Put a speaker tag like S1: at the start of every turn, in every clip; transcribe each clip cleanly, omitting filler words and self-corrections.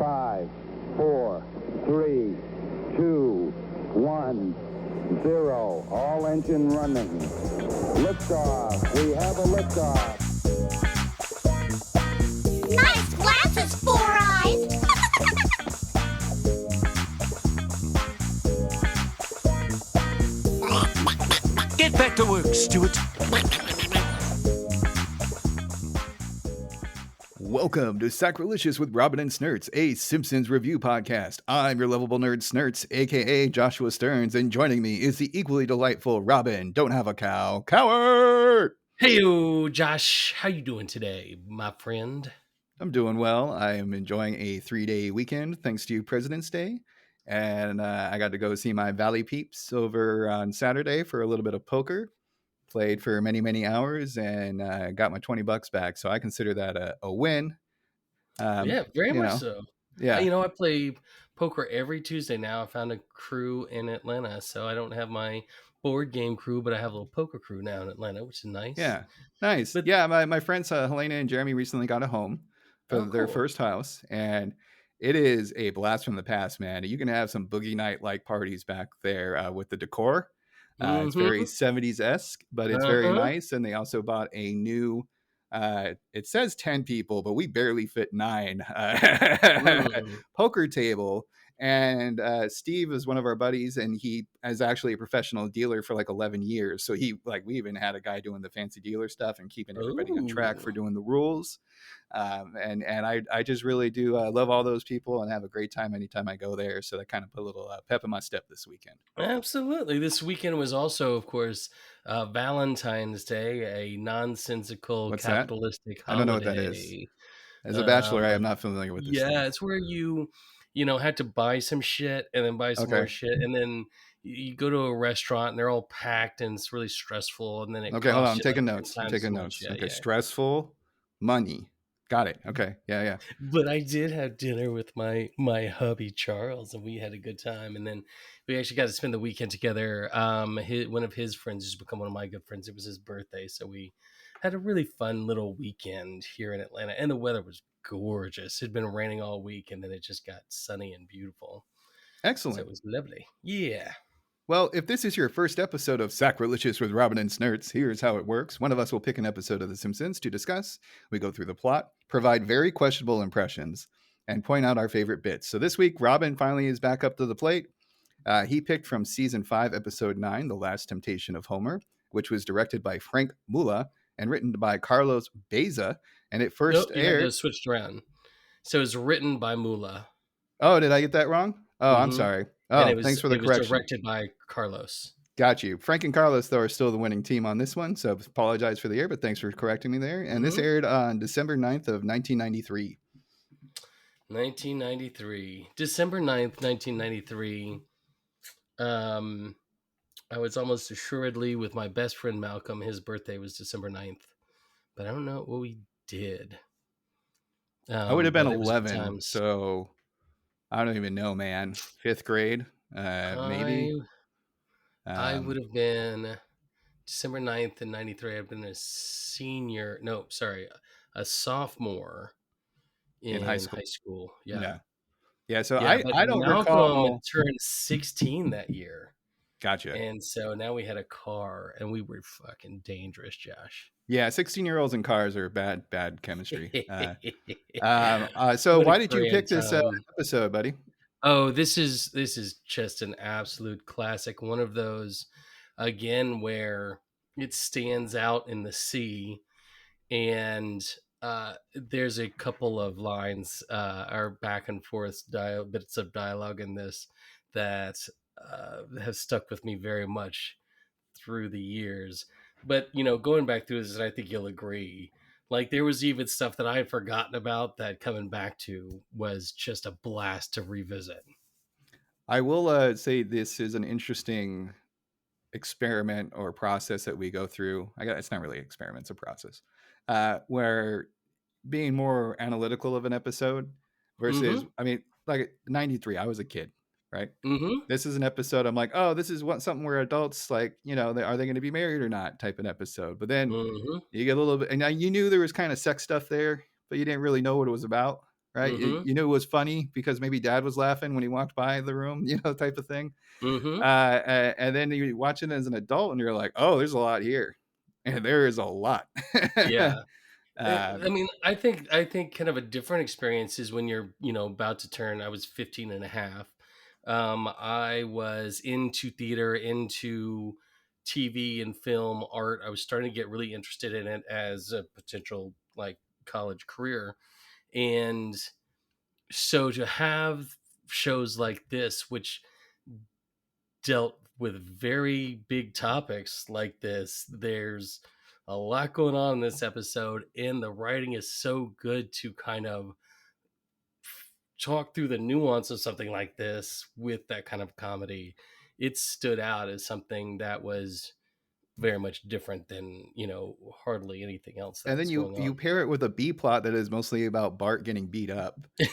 S1: 5, 4, 3, 2, 1, 0. All engine running. Liftoff. We have a liftoff.
S2: Nice glasses, Four Eyes.
S3: Get back to work, Stuart.
S4: Welcome to Sacrilicious with Robin and Snurts, a Simpsons review podcast. I'm your lovable nerd Snurts, aka Joshua Stearns, and joining me is the equally delightful Robin. Don't have a cow, coward.
S5: Hey, Josh, how you doing today, my friend?
S4: I'm doing well. I am enjoying a 3-day weekend thanks to President's Day, and I got to go see my Valley Peeps over on Saturday for a little bit of poker. Played for many, many hours and got my $20 back. So I consider that a win.
S5: Yeah, very much so.
S4: Yeah.
S5: I play poker every Tuesday now. I found a crew in Atlanta, so I don't have my board game crew, but I have a little poker crew now in Atlanta, which is nice.
S4: Yeah, nice. But my friends Helena and Jeremy recently got a home for their first house, and it is a blast from the past, man. You can have some boogie night like parties back there with the decor. It's very 70s-esque, but it's very nice. And they also bought a new, it says 10 people, but we barely fit 9 poker table. And Steve is one of our buddies, and he is actually a professional dealer for like 11 years. So we even had a guy doing the fancy dealer stuff and keeping everybody on track for doing the rules. And I just really do love all those people and have a great time anytime I go there. So that kind of put a little pep in my step this weekend.
S5: Absolutely. This weekend was also, of course, Valentine's Day, a nonsensical capitalistic holiday.
S4: I don't know what that is. As a bachelor, I am not familiar with this.
S5: Yeah, it's where you had to buy some shit and then buy some more shit, and then you go to a restaurant and they're all packed and it's really stressful, and then it
S4: hold on, I'm taking notes.
S5: Yeah.
S4: Stressful, money. Got it. Okay. Yeah.
S5: But I did have dinner with my hubby Charles, and we had a good time. And then we actually got to spend the weekend together. One of his friends has become one of my good friends. It was his birthday, so we had a really fun little weekend here in Atlanta, and the weather was gorgeous. It had been raining all week, and then it just got sunny and beautiful.
S4: Excellent.
S5: So it was lovely. Yeah.
S4: Well, if this is your first episode of Sacrilicious with Robin and Snurts, here's how it works. One of us will pick an episode of The Simpsons to discuss. We go through the plot, provide very questionable impressions, and point out our favorite bits. So this week, Robin finally is back up to the plate. He picked from Season 5, Episode 9, The Last Temptation of Homer, which was directed by Frank Mula and written by Carlos Beza. And it first aired...
S5: It switched around. So it was written by Mula.
S4: Oh, did I get that wrong? Oh, I'm sorry. Oh, thanks for the correction.
S5: It was directed by Carlos.
S4: Got you. Frank and Carlos, though, are still the winning team on this one, so apologize for the error, but thanks for correcting me there. And this aired on December 9th of 1993.
S5: 1993. December 9th, 1993. I was almost assuredly with my best friend Malcolm. His birthday was December 9th. But I don't know what we did.
S4: I would have been 11, so... I don't even know, man. 5th grade, maybe.
S5: I would have been December 9th in 93. I've been a senior. No, sorry, a sophomore in high school. Yeah. So
S4: I don't recall.
S5: Turned 16 that year.
S4: Gotcha.
S5: And so now we had a car, and we were fucking dangerous, Josh.
S4: Yeah, 16-year-olds in cars are bad chemistry. So why did you pick this episode, buddy?
S5: Oh, this is just an absolute classic. One of those, again, where it stands out in the sea, and there's a couple of lines, or back and forth bits of dialogue in this that have stuck with me very much through the years. But, going back through this, and I think you'll agree, like there was even stuff that I had forgotten about that coming back to was just a blast to revisit.
S4: I will say this is an interesting experiment or process that we go through. It's not really an experiment, it's a process. Where being more analytical of an episode versus, like 93, I was a kid. Right. This is an episode. I'm like, oh, this is something where adults like, are they going to be married or not type of episode. But then you get a little bit, and you knew there was kind of sex stuff there, but you didn't really know what it was about. right?
S5: Mm-hmm.
S4: You knew it was funny because maybe dad was laughing when he walked by the room, type of thing.
S5: Mm-hmm.
S4: And then you watch it as an adult and you're like, oh, there's a lot here. And there is a lot.
S5: Yeah. I
S4: um,
S5: mean, I think kind of a different experience is when you're, about to turn. I was 15 and a half. I was into theater, into TV and film art. I was starting to get really interested in it as a potential like college career. And so to have shows like this, which dealt with very big topics like this, there's a lot going on in this episode, and the writing is so good to kind of talk through the nuance of something like this with that kind of comedy. It stood out as something that was very much different than hardly anything else that
S4: and then
S5: was
S4: you
S5: going
S4: you
S5: on.
S4: pair it with a B plot that is mostly about Bart getting beat up. So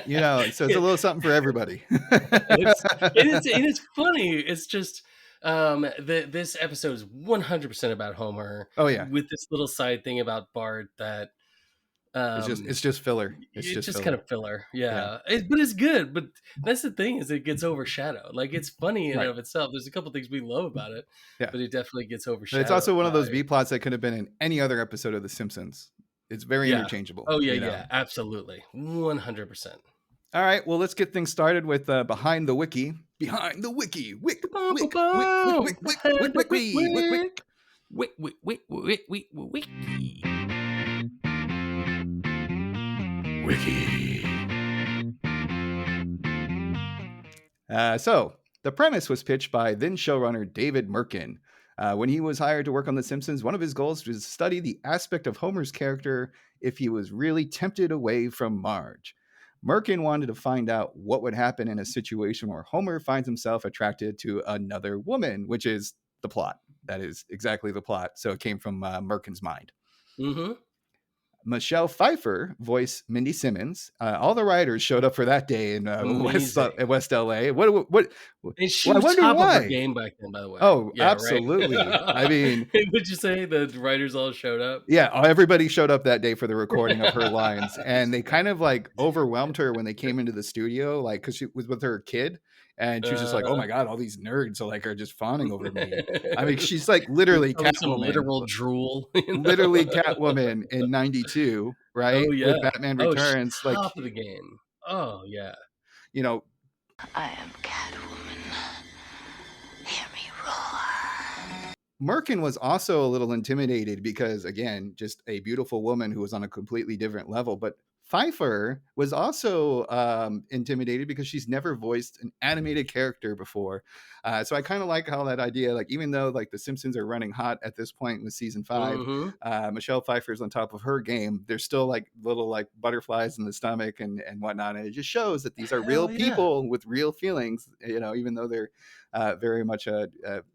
S4: it's a little something for everybody.
S5: It's funny. It's just this episode is 100% about Homer
S4: Oh yeah,
S5: with this little side thing about Bart that um
S4: it's just filler. It's
S5: it's
S4: just
S5: just kind
S4: filler.
S5: of filler.
S4: Yeah,
S5: Yeah. But it's good. But that's the thing, is it gets overshadowed. Like, it's funny in and
S4: right.
S5: of itself. There's a couple things we love about it,
S4: Yeah,
S5: but it definitely gets
S4: but it's also
S5: overshadowed
S4: one of
S5: by.
S4: those B plots that could have been in any other episode of The Simpsons. It's very
S5: Yeah.
S4: interchangeable.
S5: Oh yeah, yeah, absolutely. 100%.
S4: All right, well, let's get things started with Behind the Wiki. Behind the Wiki. Wick, wick, wick, wick, wick, wick, wick, wick, wick, wick, wick.
S3: Wiki. Wiki.
S4: So, the premise was pitched by then showrunner David Merkin. When he was hired to work on The Simpsons, one of his goals was to study the aspect of Homer's character if he was really tempted away from Marge. Merkin wanted to find out what would happen in a situation where Homer finds himself attracted to another woman, which is the plot. That is exactly the plot. So it came from Merkin's mind.
S5: Mm-hmm.
S4: Michelle Pfeiffer voiced Mindy Simmons. All the writers showed up for that day in
S5: Amazing.
S4: West LA. What?
S5: And she
S4: Well, I
S5: was
S4: wonder
S5: top of her
S4: why.
S5: game back then, by the way.
S4: Oh,
S5: Yeah, right.
S4: absolutely. I mean,
S5: Would you say the writers all showed up?
S4: yeah, everybody showed up that day for the recording of her lines, and they kind of like overwhelmed her when they came into the studio, like because she was with her kid, and she was just like, "Oh my god, all these nerds are just fawning over me." I mean, she's like literally
S5: Probably some
S4: Catwoman,
S5: literal drool.
S4: literally Catwoman in '92, right?
S5: Oh
S4: With
S5: yeah.
S4: Batman
S5: Oh,
S4: Returns, like
S5: top of the game. Oh yeah.
S4: you know,
S2: I am Catwoman. Hear me roar.
S4: Merkin was also a little intimidated because, again, just a beautiful woman who was on a completely different level. But Pfeiffer was also intimidated because she's never voiced an animated character before. So I kind of like how that idea, like even though like the Simpsons are running hot at this point with season 5,
S5: Mm-hmm.
S4: Michelle Pfeiffer's on top of her game. There's still like little like butterflies in the stomach and whatnot, and it just shows that these are real
S5: Hell yeah.
S4: people with real feelings. Even though they're very much a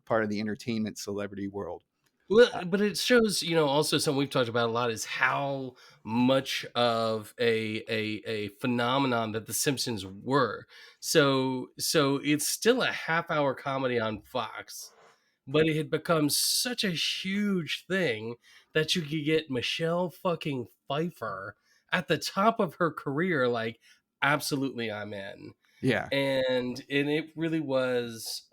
S4: part of the entertainment celebrity world.
S5: Well, but it shows, also something we've talked about a lot is how much of a phenomenon that The Simpsons were. So it's still a half-hour comedy on Fox, but it had become such a huge thing that you could get Michelle fucking Pfeiffer at the top of her career, like, absolutely, I'm in.
S4: Yeah,
S5: And it really was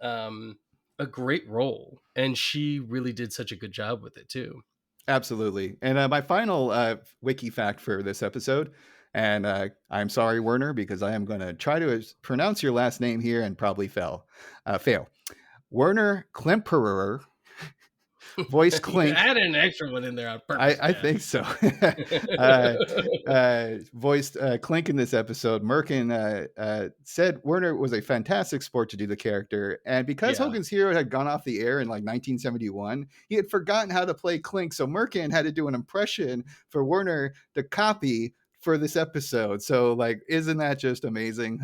S5: a great role, and she really did such a good job with it too.
S4: absolutely. And my final wiki fact for this episode, and I'm sorry, Werner, because I am going to try to pronounce your last name here and probably fail. Werner Klemperer voice Clink.
S5: Add an extra one in there on purpose.
S4: I think so. Voiced Clink in this episode. Merkin said Werner was a fantastic sport to do the character, and because
S5: Yeah.
S4: Hogan's Hero had gone off the air in like 1971, he had forgotten how to play Clink, so Merkin had to do an impression for Werner to copy for this episode. So like, isn't that just amazing?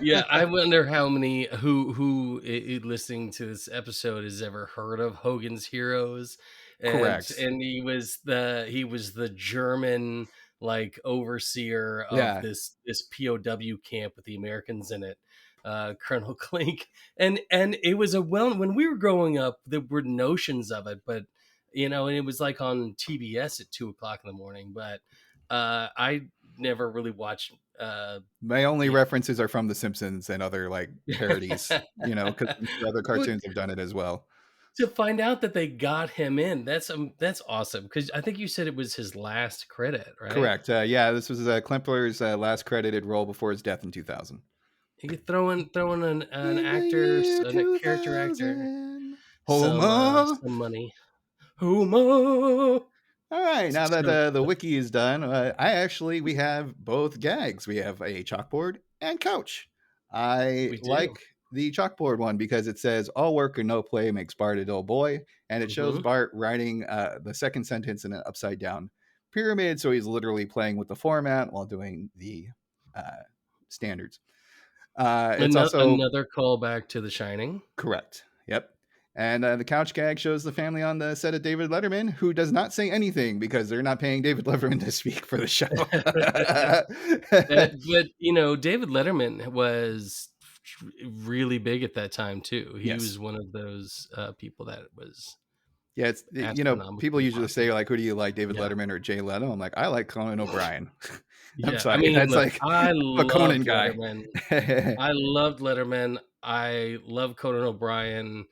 S5: Yeah, I wonder how many who listening to this episode has ever heard of Hogan's Heroes.
S4: Correct.
S5: And he was the German like overseer of
S4: Yeah.
S5: this POW camp with the Americans in it, Colonel Klink. And it was when we were growing up, there were notions of it, but and it was like on TBS at 2:00 in the morning. But I never really watched.
S4: My only
S5: Yeah.
S4: references are from The Simpsons and other like parodies, because I'm sure other
S5: But
S4: cartoons have done it as well.
S5: to find out that they got him in, that's awesome. Because I think you said it was his last credit, right?
S4: Correct. Yeah, this was Klimpler's last credited role before his death in 2000.
S5: You could throw in an
S4: In the
S5: actor,
S4: year
S5: a character actor,
S4: 2000, Homer.
S5: some money. Homo.
S4: All right, now that
S5: So
S4: the wiki is done, we have both gags. We have a chalkboard and couch. I
S5: we do.
S4: like the chalkboard one because it says all work and no play makes Bart a dull boy, and it shows
S5: Hmm.
S4: Bart writing the second sentence in an upside down pyramid, so he's literally playing with the format while doing the uh, standards. It's also
S5: Another callback to The Shining.
S4: correct. Yep. And the couch gag shows the family on the set of David Letterman, who does not say anything because they're not paying David Letterman to speak for the show.
S5: But David Letterman was really big at that time too. He
S4: Yes.
S5: was one of those people that was
S4: Yeah, it's people
S5: astronomically
S4: usually say
S5: popular.
S4: like, who do you like, David
S5: Yeah.
S4: Letterman or Jay Leno? I'm like, I like Conan O'Brien. I'm
S5: Yeah, I
S4: sorry,
S5: mean,
S4: that's
S5: look,
S4: like
S5: I
S4: I'm a Conan
S5: loved
S4: guy.
S5: Letterman. I loved Letterman. I love Conan O'Brien.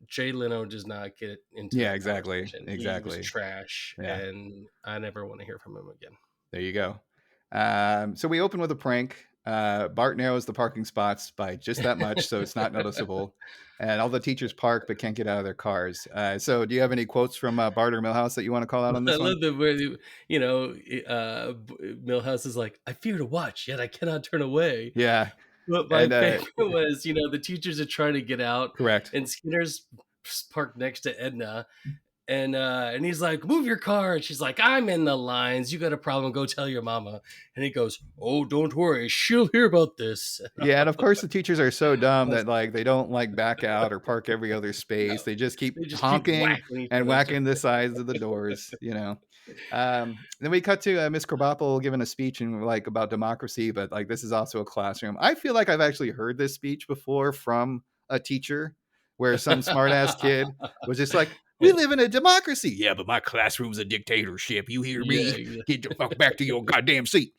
S5: Jay Leno does not get into
S4: Yeah,
S5: that
S4: exactly,
S5: conversation. He was
S4: exactly.
S5: trash,
S4: Yeah.
S5: and I never want to hear from him again.
S4: There you go. So we open with a prank. Bart narrows the parking spots by just that much, so it's not noticeable. And all the teachers park but can't get out of their cars. So do you have any quotes from Bart or Milhouse that you want to call out on
S5: I
S4: this one?
S5: love the way Milhouse is like, I fear to watch, yet I cannot turn away.
S4: Yeah.
S5: But my
S4: And
S5: favorite was, the teachers are trying to get out,
S4: correct.
S5: and Skinner's parked next to Edna, and he's like, move your car, and she's like, I'm in the lines. You got a problem? Go tell your mama. And he goes, oh, don't worry, she'll hear about this.
S4: Yeah, and of course the teachers are so dumb
S5: Was-
S4: that like they don't like back out or park every other space.
S5: No,
S4: They just keep
S5: they just keep
S4: honking
S5: whacking each
S4: and
S5: other.
S4: whacking the sides of the doors. Then we cut to Miss Krabappel giving a speech and like about democracy, but like this is also a classroom. I feel like I've actually heard this speech before from a teacher where some smartass kid was just like, we live in a democracy. Yeah, but my classroom's a dictatorship. You hear me?
S5: Yeah.
S4: Get the fuck back to your goddamn seat.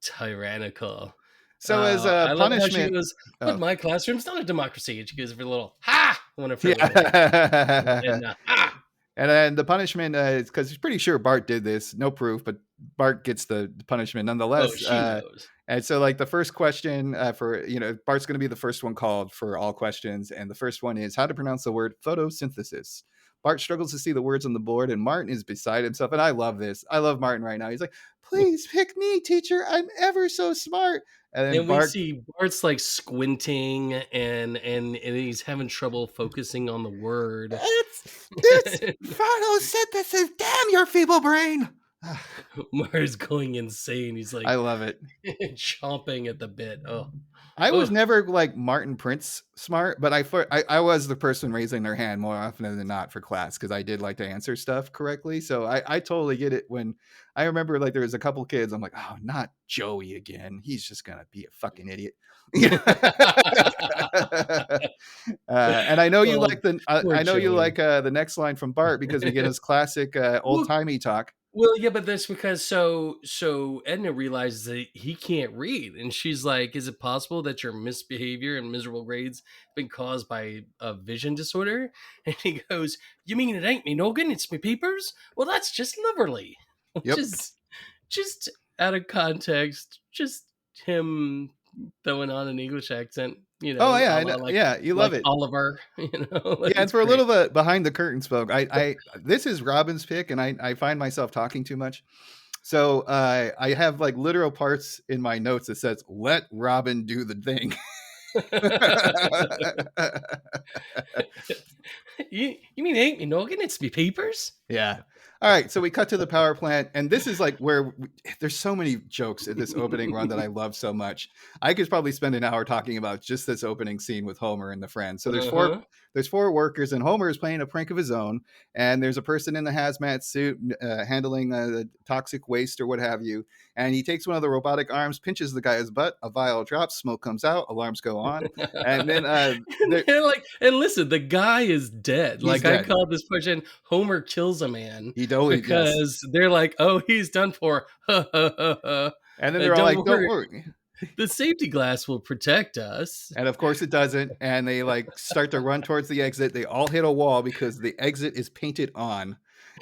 S5: Tyrannical.
S4: So as
S5: I love how she
S4: punishment,
S5: goes, but my classroom's not a democracy. And she gives her little ha one of her
S4: yeah.
S5: and ha.
S4: And then the punishment is because he's pretty sure Bart did this, no proof, but Bart gets the punishment nonetheless.
S5: Oh, she knows.
S4: And so, like, the first question Bart's going to be the first one called for all questions. And the first one is how to pronounce the word photosynthesis. Bart struggles to see the words on the board, and Martin is beside himself. And I love this. I love Martin right now. He's like, please pick me, teacher. I'm ever so smart. And then
S5: we see Bart's like squinting and he's having trouble focusing on the word.
S4: It's photosynthesis. Damn your feeble brain.
S5: Mart's going insane. He's like,
S4: I love it.
S5: chomping at the bit. Oh,
S4: I was never like Martin Prince smart, but I was the person raising their hand more often than not for class because I did like to answer stuff correctly. So I totally get it. When I remember like there was a couple kids, I'm like, oh, not Joey again. He's just gonna be a fucking idiot. And I know you like the next line from Bart because we get his classic old timey talk.
S5: Well, yeah, but that's because so Edna realizes that he can't read, and she's like, "Is it possible that your misbehavior and miserable grades have been caused by a vision disorder?" And he goes, "You mean it ain't me noggin? It's me peepers? Well, that's just liverly." Which is just out of context, just him throwing on an English accent.
S4: Oh yeah, you love it,
S5: Oliver.
S4: And for a little bit behind the curtain spoke. This is Robin's pick, and I find myself talking too much. So I have like literal parts in my notes that says "Let Robin do the thing."
S5: you mean it ain't me noggin? It's me peepers.
S4: Yeah. All right, so we cut to the power plant, and this is like where there's so many jokes in this opening run that I love so much. I could probably spend an hour talking about just this opening scene with Homer and the friends. So there's four workers, and Homer is playing a prank of his own, and there's a person in the hazmat suit handling the toxic waste or what have you, and he takes one of the robotic arms, pinches the guy's butt, a vial drops, smoke comes out, alarms go on, and then
S5: and listen, the guy is dead.
S4: He's dead.
S5: I called this question, Homer kills a man.
S4: He Yes.
S5: because they're like, "Oh, he's done for."
S4: And then they're all
S5: Don't
S4: like, don't
S5: worry,
S4: worry.
S5: the safety glass will protect us.
S4: And of course it doesn't. And they like start to run towards the exit. They all hit a wall because the exit is painted on.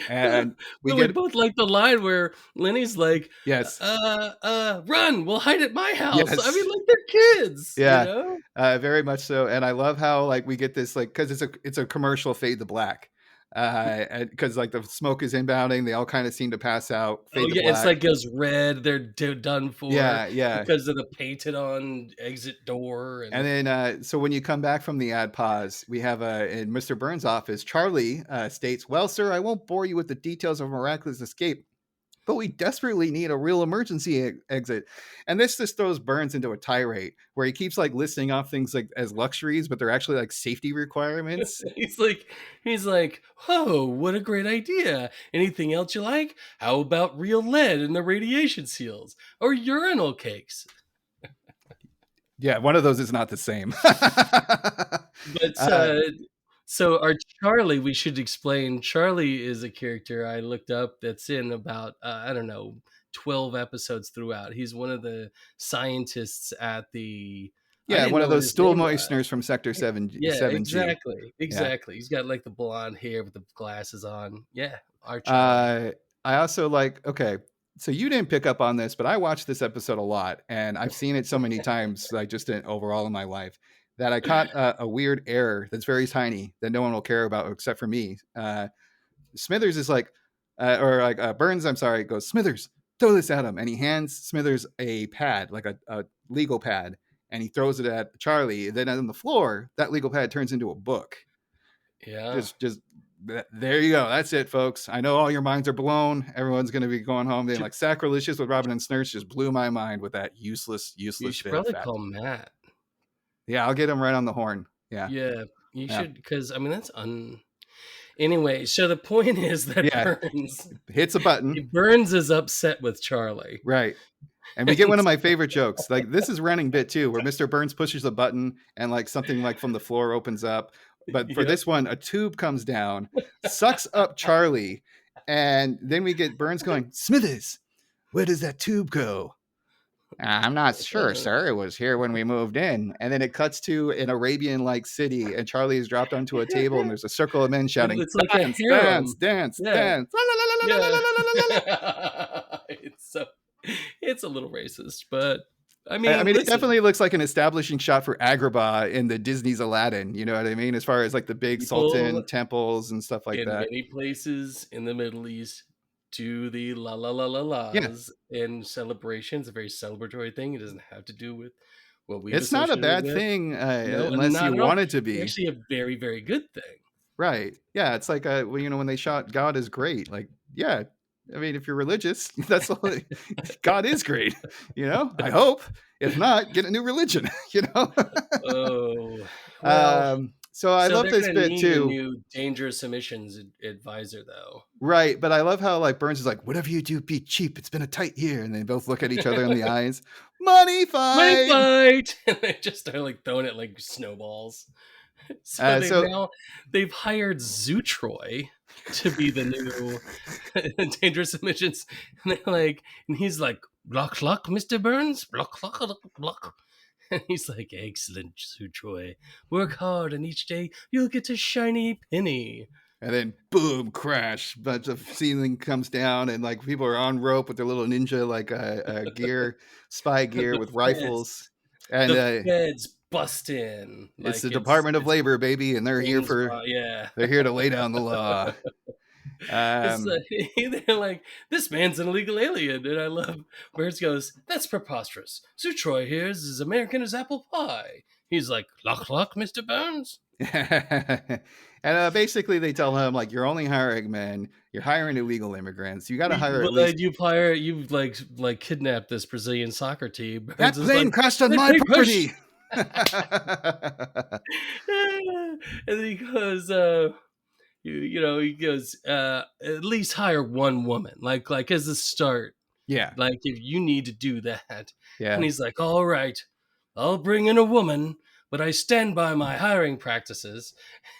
S4: And we
S5: But we
S4: get,
S5: both like the line where Lenny's like,
S4: yes,
S5: run, we'll hide at my house. I mean,
S4: yes.
S5: like they're kids, you
S4: Yeah,
S5: know?
S4: very much so. And I love how like we get this like because it's a commercial fade to black, and because like the smoke is inbounding, they all kind of seem to pass out,
S5: Oh
S4: fade to
S5: yeah, it's
S4: black.
S5: like goes red. They're done for
S4: Yeah, yeah.
S5: because of the painted on exit door.
S4: And
S5: And
S4: then so when you come back from the ad pause, we have in Mr. Burns' office, Charlie states, "Well, sir, I won't bore you with the details of a miraculous escape, but we desperately need a real emergency exit." And this just throws Burns into a tirade where he keeps like listing off things like as luxuries, but they're actually like safety requirements.
S5: he's like, oh, what a great idea. Anything else you like? How about real lead in the radiation seals or urinal cakes?
S4: Yeah, one of those is not the same.
S5: But
S4: uh,
S5: so our Charlie, we should explain. Charlie is a character I looked up that's in about I don't know 12 episodes throughout. He's one of the scientists at the. I
S4: yeah,
S5: didn't
S4: one of
S5: know what
S4: those
S5: his
S4: stool
S5: name was.
S4: moisteners from Sector
S5: Yeah,
S4: 7G.
S5: exactly,
S4: Yeah.
S5: exactly. He's got like the blonde hair with the glasses on. Yeah, our Charlie.
S4: I also like, okay, so you didn't pick up on this, but I watched this episode a lot and I've seen it so many times, like just overall in my life, that I caught a weird error that's very tiny that no one will care about except for me. Smithers is like, Burns, I'm sorry, goes, "Smithers, throw this at him." And he hands Smithers a pad, like a legal pad, and he throws it at Charlie. Then on the floor, that legal pad turns into a book.
S5: Yeah.
S4: Just there you go. That's it, folks. I know all your minds are blown. Everyone's going to be going home being like, Sacrilicious with Robin and Snurch just blew my mind with that useless
S5: You should
S4: bit of
S5: probably
S4: fact.
S5: call Matt.
S4: Yeah, I'll get him right on the horn. Yeah.
S5: Yeah, you
S4: Yeah.
S5: should, because I mean that's Anyway, so the point is that
S4: Yeah. Hits a button.
S5: Burns is upset with Charlie.
S4: Right. And we get one of my favorite jokes. Like this is running bit too, where Mr. Burns pushes a button and like something like from the floor opens up. But for
S5: Yep.
S4: this one, a tube comes down, sucks up Charlie, and then we get Burns going, "Smithers, where does that tube go?" "I'm not sure, sir. It was here when we moved in." And then it cuts to an Arabian-like city, and Charlie is dropped onto a table, and there's a circle of men shouting,
S5: It's like
S4: "Dance,
S5: a harem.
S4: dance, dance,
S5: Yeah.
S4: dance."
S5: Yeah. It's a little racist, but I mean,
S4: It
S5: listen,
S4: definitely looks like an establishing shot for Agrabah in the Disney's Aladdin. You know what I mean? As far as like the big
S5: People
S4: Sultan temples and stuff like
S5: in
S4: that.
S5: many places in the Middle East do the la la la la la's and celebrations. A very celebratory thing. It doesn't have to do with what we.
S4: It's not a bad thing unless you want it to be.
S5: It's actually a very, very good thing.
S4: Right. Yeah. It's like, well, you know, when they shot God is great. Like, yeah. I mean, if you're religious, that's all. God is great. You know, I hope. If not, get a new religion. You know.
S5: Oh. Well,
S4: so I love this bit too.
S5: A new dangerous emissions advisor, though.
S4: Right, but I love how like Burns is like, "Whatever you do, be cheap. It's been a tight year," and they both look at each other in the eyes. Money fight.
S5: Money fight. And they just start like throwing it like snowballs. So they've hired Zootroy to be the new dangerous emissions, and he's like, "Block, Mr. Burns, block." And he's like, "Excellent, Zootroy. Work hard, and each day you'll get a shiny penny."
S4: And then boom, crash, bunch of ceiling comes down, and like people are on rope with their little ninja like gear, spy gear with rifles, and
S5: the feds bust in.
S4: It's the Department of Labor, baby, and they're here they're here to lay down the law.
S5: They're like, "This man's an illegal alien," and I love Burns goes, "That's preposterous. Zootroy here is as American as apple pie." He's like, "Lock, Mr. Burns."
S4: And basically they tell him like, "You're only hiring men. You're hiring illegal immigrants. You got to hire at least."
S5: You've like kidnapped this Brazilian soccer team.
S4: That plane crashed on my property.
S5: And then he goes, he goes, "At least hire one woman, like as a start.
S4: Yeah,
S5: like if you need to do that."
S4: Yeah,
S5: and he's like, "All right, I'll bring in a woman. but I stand by my hiring practices.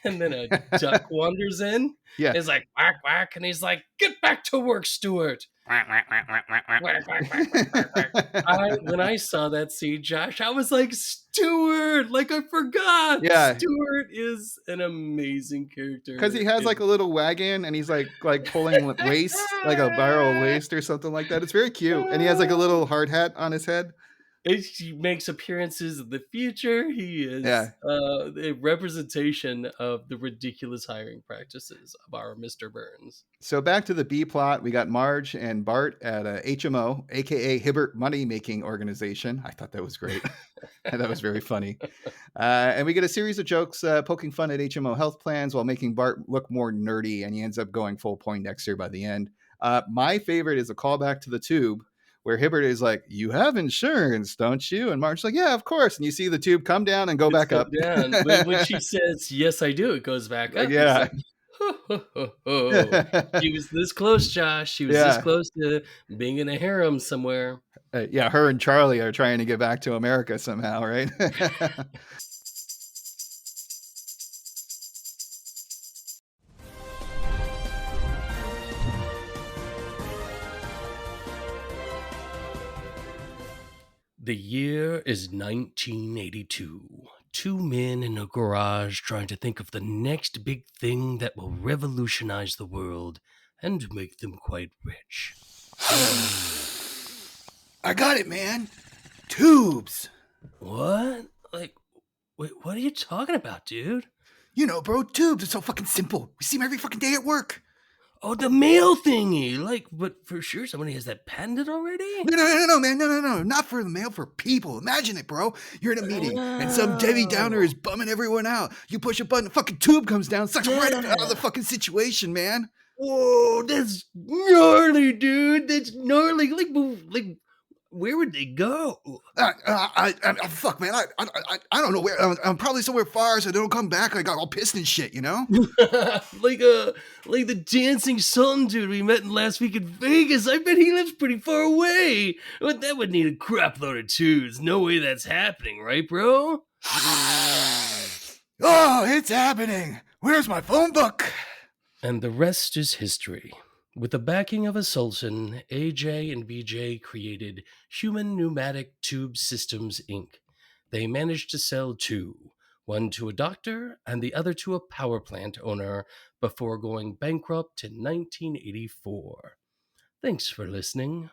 S5: And then a duck wanders in.
S4: Yeah.
S5: It's like, quack, quack. And he's like, get back to work, Stuart. Quack, quack, quack, quack, quack, quack, quack, quack, quack, quack, quack. When I saw that scene, Josh, I was like, Stuart, like I forgot.
S4: Yeah.
S5: Stuart is an amazing character.
S4: Because he has like a little wagon and he's like pulling waste, like a barrel of waste or something like that. It's very cute. And he has like a little hard hat on his head.
S5: He makes appearances in the future. He is a representation of the ridiculous hiring practices of our Mr. Burns.
S4: So back to the B plot, we got Marge and Bart at a HMO, aka Hibbert Money Making Organization. I thought that was great. That was very funny. And we get a series of jokes poking fun at HMO health plans while making Bart look more nerdy, and he ends up going full Poindexter by the end. My favorite is a callback to the Tube, where Hibbert is like, you have insurance, don't you? And Marge's like, yeah, of course. And you see the tube come down and go back up.
S5: Down. When she says, yes, I do, it goes back up.
S4: Yeah.
S5: Like, ho, ho, ho, ho. She was this close, Josh. She was this close to being in a harem somewhere.
S4: Yeah, her and Charlie are trying to get back to America somehow, right?
S5: The year is 1982. Two men in a garage trying to think of the next big thing that will revolutionize the world and make them quite rich.
S4: I got it, man. Tubes.
S5: What? Like, wait, what are you talking about, dude?
S4: You know, bro, tubes are so fucking simple. We see them every fucking day at work.
S5: Oh, the mail thingy. Like, but for sure somebody has that patented already?
S4: No, man. No. Not for the mail, for people. Imagine it, bro. You're in a meeting and some Debbie Downer is bumming everyone out. You push a button, the fucking tube comes down, sucks right out of the fucking situation, man.
S5: Whoa, that's gnarly, dude. That's gnarly. Like, where would they go?
S4: Fuck, man. I don't know where. I'm probably somewhere far, so they don't come back. I got all pissed and shit, you know?
S5: like the dancing sun dude we met last week in Vegas. I bet he lives pretty far away. But that would need a crap load of tubes. No way that's happening, right, bro?
S4: Oh, it's happening. Where's my phone book?
S5: And the rest is history. With the backing of a sultan, AJ and BJ created Human Pneumatic Tube Systems, Inc. They managed to sell two, one to a doctor and the other to a power plant owner, before going bankrupt in 1984. Thanks for listening.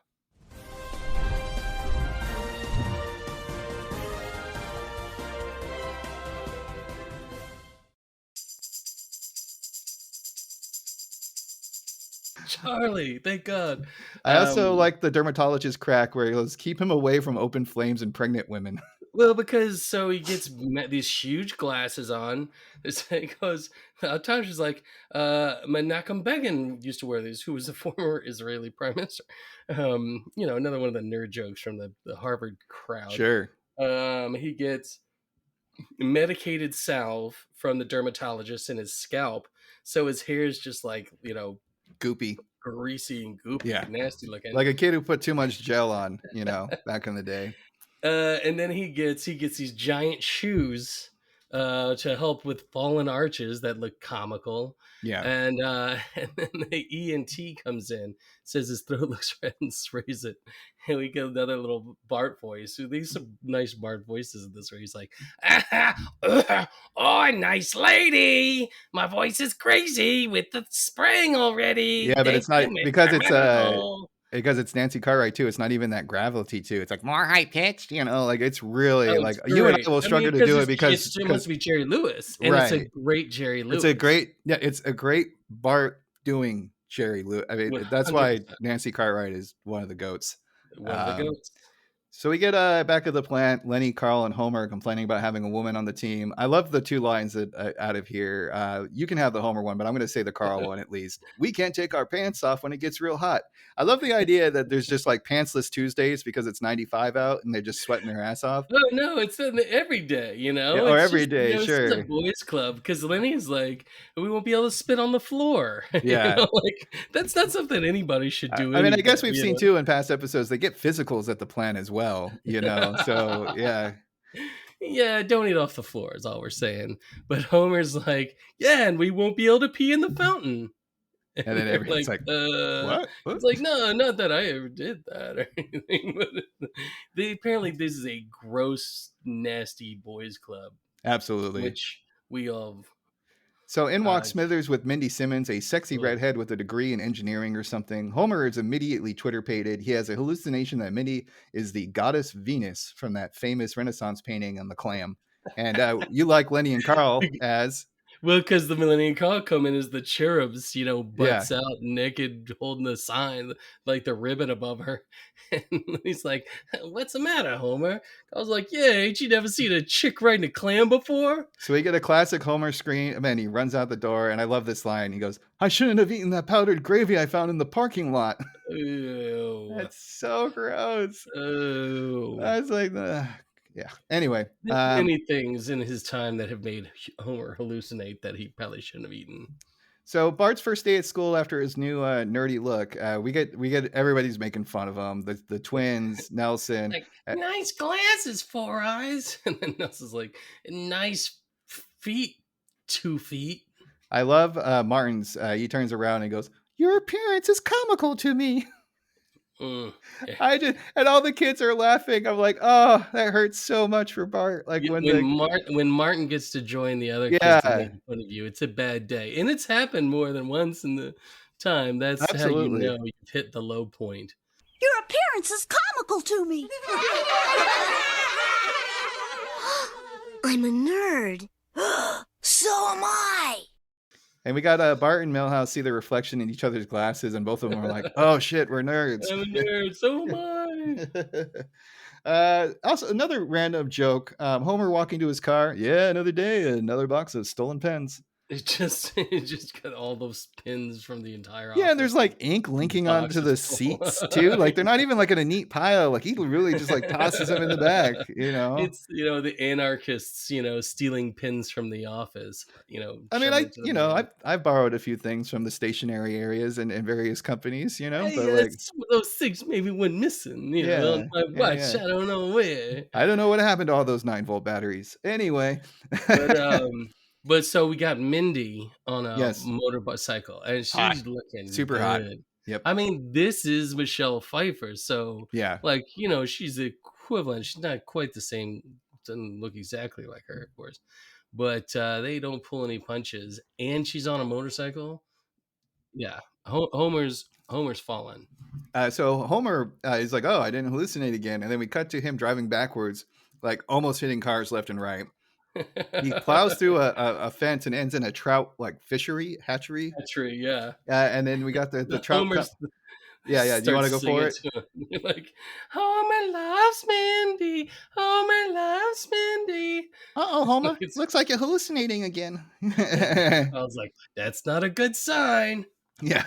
S5: Charlie, thank God.
S4: I also like the dermatologist crack where he goes, keep him away from open flames and pregnant women.
S5: Well, because so he gets these huge glasses on. He goes, Tasha's like, Menachem Begin used to wear these, who was a former Israeli prime minister. Another one of the nerd jokes from the Harvard crowd.
S4: Sure.
S5: He gets medicated salve from the dermatologist in his scalp. So his hair is just like,
S4: goopy,
S5: greasy and goopy, nasty looking,
S4: like a kid who put too much gel on, back in the day. And
S5: then he gets these giant shoes to help with fallen arches that look comical.
S4: Yeah.
S5: And then the ENT comes in, says his throat looks red and sprays it. And we get another little Bart voice. So these some nice Bart voices in this, where he's like, oh, nice lady. My voice is crazy with the spraying already.
S4: Yeah, but it's not because it's Nancy Cartwright too. It's not even that gravelty too. It's like more high pitched, like it's really
S5: it's
S4: you and I will struggle to do it because
S5: it's supposed to be Jerry Lewis, and it's a great Jerry Lewis.
S4: It's a great Bart doing Jerry Lewis. I mean, 100%. That's why Nancy Cartwright is one of the goats. So we get back at the plant. Lenny, Carl, and Homer are complaining about having a woman on the team. I love the two lines out of here. You can have the Homer one, but I'm going to say the Carl one at least. We can't take our pants off when it gets real hot. I love the idea that there's just like pantsless Tuesdays because it's 95 out and they're just sweating their ass off.
S5: No, it's every day,
S4: or every day, sure.
S5: It's a boys' club because Lenny's like, we won't be able to spit on the floor.
S4: Yeah,
S5: that's not something anybody should do.
S4: I mean, I guess we've seen too in past episodes they get physicals at the plant as well. So yeah.
S5: Yeah, don't eat off the floor is all we're saying. But Homer's like, yeah, and we won't be able to pee in the fountain.
S4: And
S5: And
S4: then
S5: they're
S4: everyone's
S5: like,
S4: like, what? What?
S5: it's like, no, not that I ever did that or anything. But apparently this is a gross, nasty boys club,
S4: Absolutely.
S5: which we all
S4: So in walks
S5: uh,
S4: Smithers with Mindy Simmons, a sexy
S5: ugh.
S4: redhead with a degree in engineering or something. Homer is immediately Twitter-pated. He has a hallucination that Mindy is the goddess Venus from that famous Renaissance painting on the clam. And you like Lenny and Carl as,
S5: Well, because the Millennium Call come in as the cherubs,
S4: yeah.
S5: butts out, naked, holding the sign, like the ribbon above her. And he's like, what's the matter, Homer? I was like, yeah, ain't you never seen a chick riding a clam before?
S4: So we get a classic Homer screen. And then he runs out the door, and I love this line. He goes, I shouldn't have eaten that powdered gravy I found in the parking lot.
S5: Ew.
S4: That's so gross.
S5: Oh.
S4: I was like, yeah. Anyway,
S5: There's many things in his time that have made Homer hallucinate that he probably shouldn't have eaten.
S4: so Bart's first day at school after his new nerdy look, we get everybody's making fun of him. The twins, Nelson.
S5: Like, nice glasses, Four Eyes. And then Nelson's like, nice feet, 2 feet.
S4: I love Martin's. He turns around and goes, "Your appearance is comical to me."
S5: Mm.
S4: And all the kids are laughing. I'm like, oh, that hurts so much for Bart. Like
S5: When Martin gets to join the other kids to
S4: yeah,
S5: make fun of you, it's a bad day. And it's happened more than once in the time. That's how you
S4: absolutely.
S5: know you've hit the low point.
S6: Your appearance is comical to me. I'm a nerd. So am I.
S4: And we got Bart and Milhouse see the reflection in each other's glasses, and both of them are like, "Oh shit, we're nerds."
S5: I'm a nerd, so am I.
S4: Also, another random joke. Homer walking to his car. Yeah, another day, another box of stolen pens.
S5: It just got all those pins from the entire
S4: Yeah, and
S5: office.
S4: there's like ink linking onto the
S5: Boxes full.
S4: seats too. Like they're not even like in a neat pile. Like he really just like tosses them in the back.
S5: It's the anarchists, stealing pins from the office.
S4: I mean,
S5: shoving it to the man.
S4: I've borrowed a few things from the stationery areas and various companies.
S5: Hey,
S4: But like,
S5: some of those things maybe went missing. On my watch.
S4: yeah.
S5: I don't know where.
S4: I don't know what happened to all those 9-volt batteries. Anyway,
S5: But so we got Mindy on a
S4: yes,
S5: motorcycle, and she's
S4: hot,
S5: looking
S4: super
S5: good.
S4: hot. Yep.
S5: I mean, this is Michelle Pfeiffer, so
S4: Yeah.
S5: she's the equivalent. She's not quite the same. Doesn't look exactly like her, of course, but they don't pull any punches, and she's on a motorcycle. Yeah, Homer's fallen.
S4: So Homer is like, "Oh, I didn't hallucinate again," and then we cut to him driving backwards, like almost hitting cars left and right. He plows through a fence and ends in a trout hatchery.
S5: Hatchery, yeah.
S4: And then we got the trout.
S5: Homer's
S4: Yeah. Do you want to go for it?
S5: Like, Homer loves Mindy. Homer loves Mindy.
S4: Uh-oh, Homer.
S5: Like it's-
S4: Looks like you're hallucinating again.
S5: I was like, that's not a good sign.
S4: Yeah.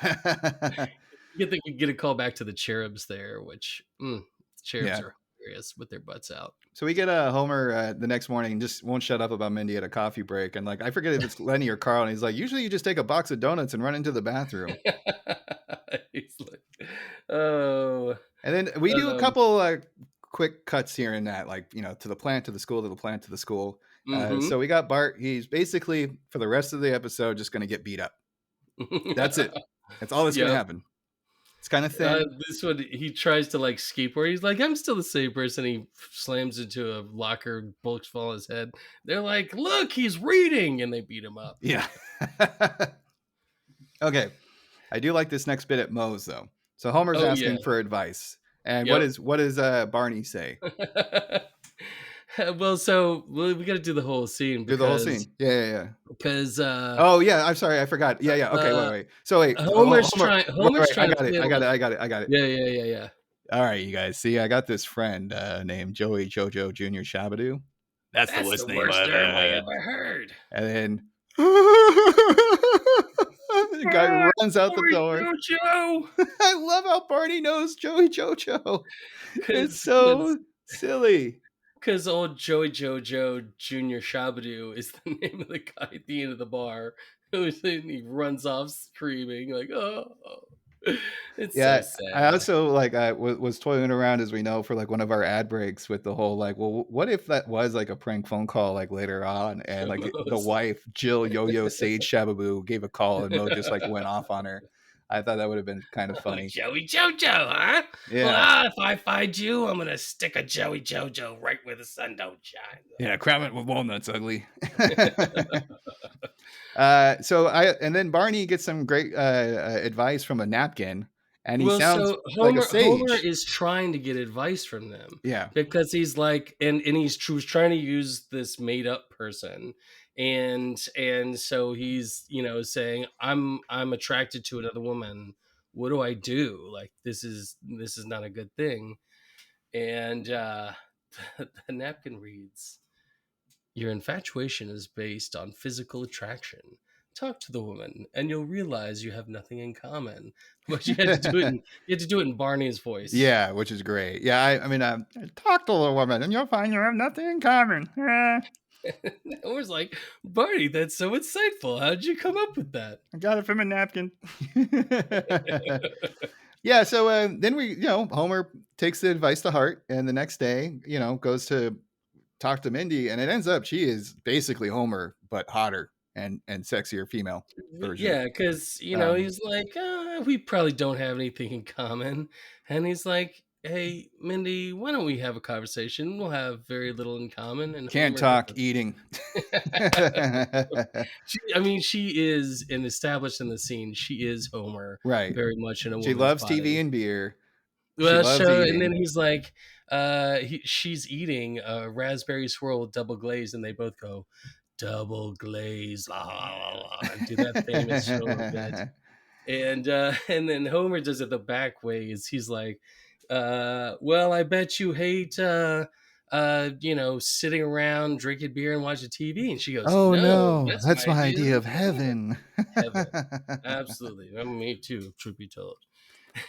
S5: You think you get a call back to the cherubs there, which cherubs
S4: Yeah.
S5: are hilarious with their butts out.
S4: So we get Homer the next morning and just won't shut up about Mindy at a coffee break. And like, I forget if it's Lenny or Carl. And he's like, usually you just take a box of donuts and run into the bathroom.
S5: He's like, oh.
S4: And then we do a couple quick cuts here and that, like, to the plant, to the school, to the plant, to the school. So we got Bart. He's basically, for the rest of the episode, just going to get beat up. That's it. That's all that's going to happen. It's kind of thin.
S5: This one, he tries to skateboard. He's like, I'm still the same person. He slams into a locker, books fall on his head. They're like, look, he's reading, and they beat him up.
S4: Yeah. Okay. I do like this next bit at Moe's though. So Homer's asking for advice, and what does Barney say?
S5: Well, we got to do the whole scene.
S4: Do the whole scene. Yeah.
S5: Because
S4: oh yeah, I'm sorry, I forgot. Yeah. Okay, wait. So wait,
S5: Homer's trying.
S4: I got it.
S5: Yeah.
S4: All right, you guys. See, I got this friend named Joey Jojo Jr. Shabadoo.
S3: That's the worst name I've
S5: ever heard.
S4: And then the guy runs out the door.
S5: Jojo.
S4: I love how Barney knows Joey Jojo. It's so silly.
S5: Because old Joey Jojo Jr. Shabadoo is the name of the guy at the end of the bar. He runs off screaming like, oh. It's so
S4: Yeah, I
S5: sad.
S4: also like was toiling around, as we know, for like one of our ad breaks with the whole like, well, what if that was like a prank phone call like later on, and like the
S5: Most
S4: wife Jill Yo-Yo Sage Shababoo gave a call and Mo just like went off on her. I thought that would have been kind of
S5: Oh,
S4: funny.
S5: Joey Jojo, huh? Well,
S4: Yeah,
S5: if I find you, I'm gonna stick a Joey Jojo right where the sun don't shine.
S4: yeah, crown it with walnuts, ugly. So and then Barney gets some great advice from a napkin, and he
S5: Well,
S4: sounds
S5: so
S4: like a
S5: Homer
S4: sage.
S5: is trying to get advice from them
S4: Yeah,
S5: because he's like, and he's trying to use this made up person, and so he's saying, I'm attracted to another woman. What do I do? Like this is not a good thing. And the napkin reads, your infatuation is based on physical attraction. Talk to the woman, and you'll realize you have nothing in common. But you had to do it in Barney's voice.
S4: yeah, which is great. Yeah, I mean, talk to the woman, and you'll find you have nothing in common.
S5: I was like, Barney, that's so insightful. How'd you come up with that?
S4: I got it from a napkin. Yeah, so then Homer takes the advice to heart, and the next day, goes to talk to Mindy, and it ends up she is basically Homer but hotter and sexier female version.
S5: Yeah, because
S4: Um,
S5: he's like, we probably don't have anything in common, and he's like, hey, Mindy, why don't we have a conversation? We'll have very little in common, and
S4: can't
S5: Homer
S4: talk,
S5: does.
S4: eating.
S5: She is, and established in the scene, she is Homer,
S4: Right.
S5: very much in a
S4: She
S5: woman's
S4: loves TV
S5: body.
S4: and beer. She
S5: Well,
S4: loves
S5: and then
S4: eating.
S5: he's like, she's eating a raspberry swirl with double glaze, and they both go, double glaze, la, la, la, la, and do that famous Homer bit. And and then Homer does it the back ways. He's like, well, I bet you hate sitting around drinking beer and watching TV. And she goes,
S4: Oh
S5: no,
S4: no,
S5: that's
S4: that's
S5: my
S4: my
S5: idea
S4: idea
S5: of
S4: of heaven.
S5: heaven. Absolutely. I mean, me too, truth be told.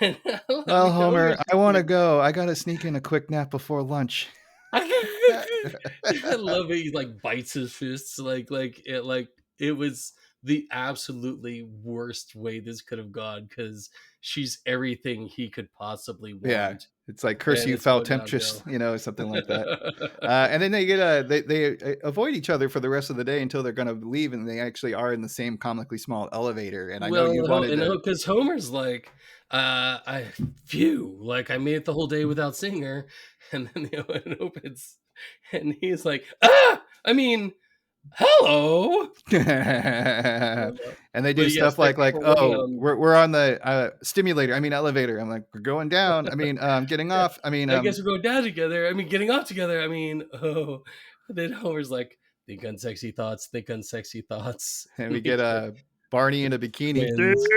S5: And I
S4: Well,
S5: mean,
S4: Homer,
S5: Homer's
S4: I
S5: just
S4: want to
S5: like,
S4: go. I got to sneak in a quick nap before lunch.
S5: I love it. He like bites his fists like it was the absolutely worst way this could have gone, because she's everything he could possibly
S4: Yeah,
S5: want,
S4: it's like curse
S5: and
S4: you,
S5: it's
S4: foul
S5: going downhill.
S4: temptress, something like that. And then they get they avoid each other for the rest of the day until they're going to leave, and they actually are in the same comically small elevator. And I know you wanted to.
S5: Because Homer's like, I phew, like I made it the whole day without seeing her, and then it opens, and he's like, I mean, hello.
S4: And they do
S5: But yes,
S4: stuff
S5: they're
S4: like, oh,
S5: praying.
S4: we're on the stimulator. I mean elevator. I'm like, we're going down. I mean, getting off. I mean,
S5: I guess we're going down together. I mean, getting off together. I mean, oh. And then Homer's like, think unsexy thoughts, think unsexy thoughts.
S4: and we
S5: And
S4: get
S5: he's like,
S4: Barney in a bikini.
S5: twins.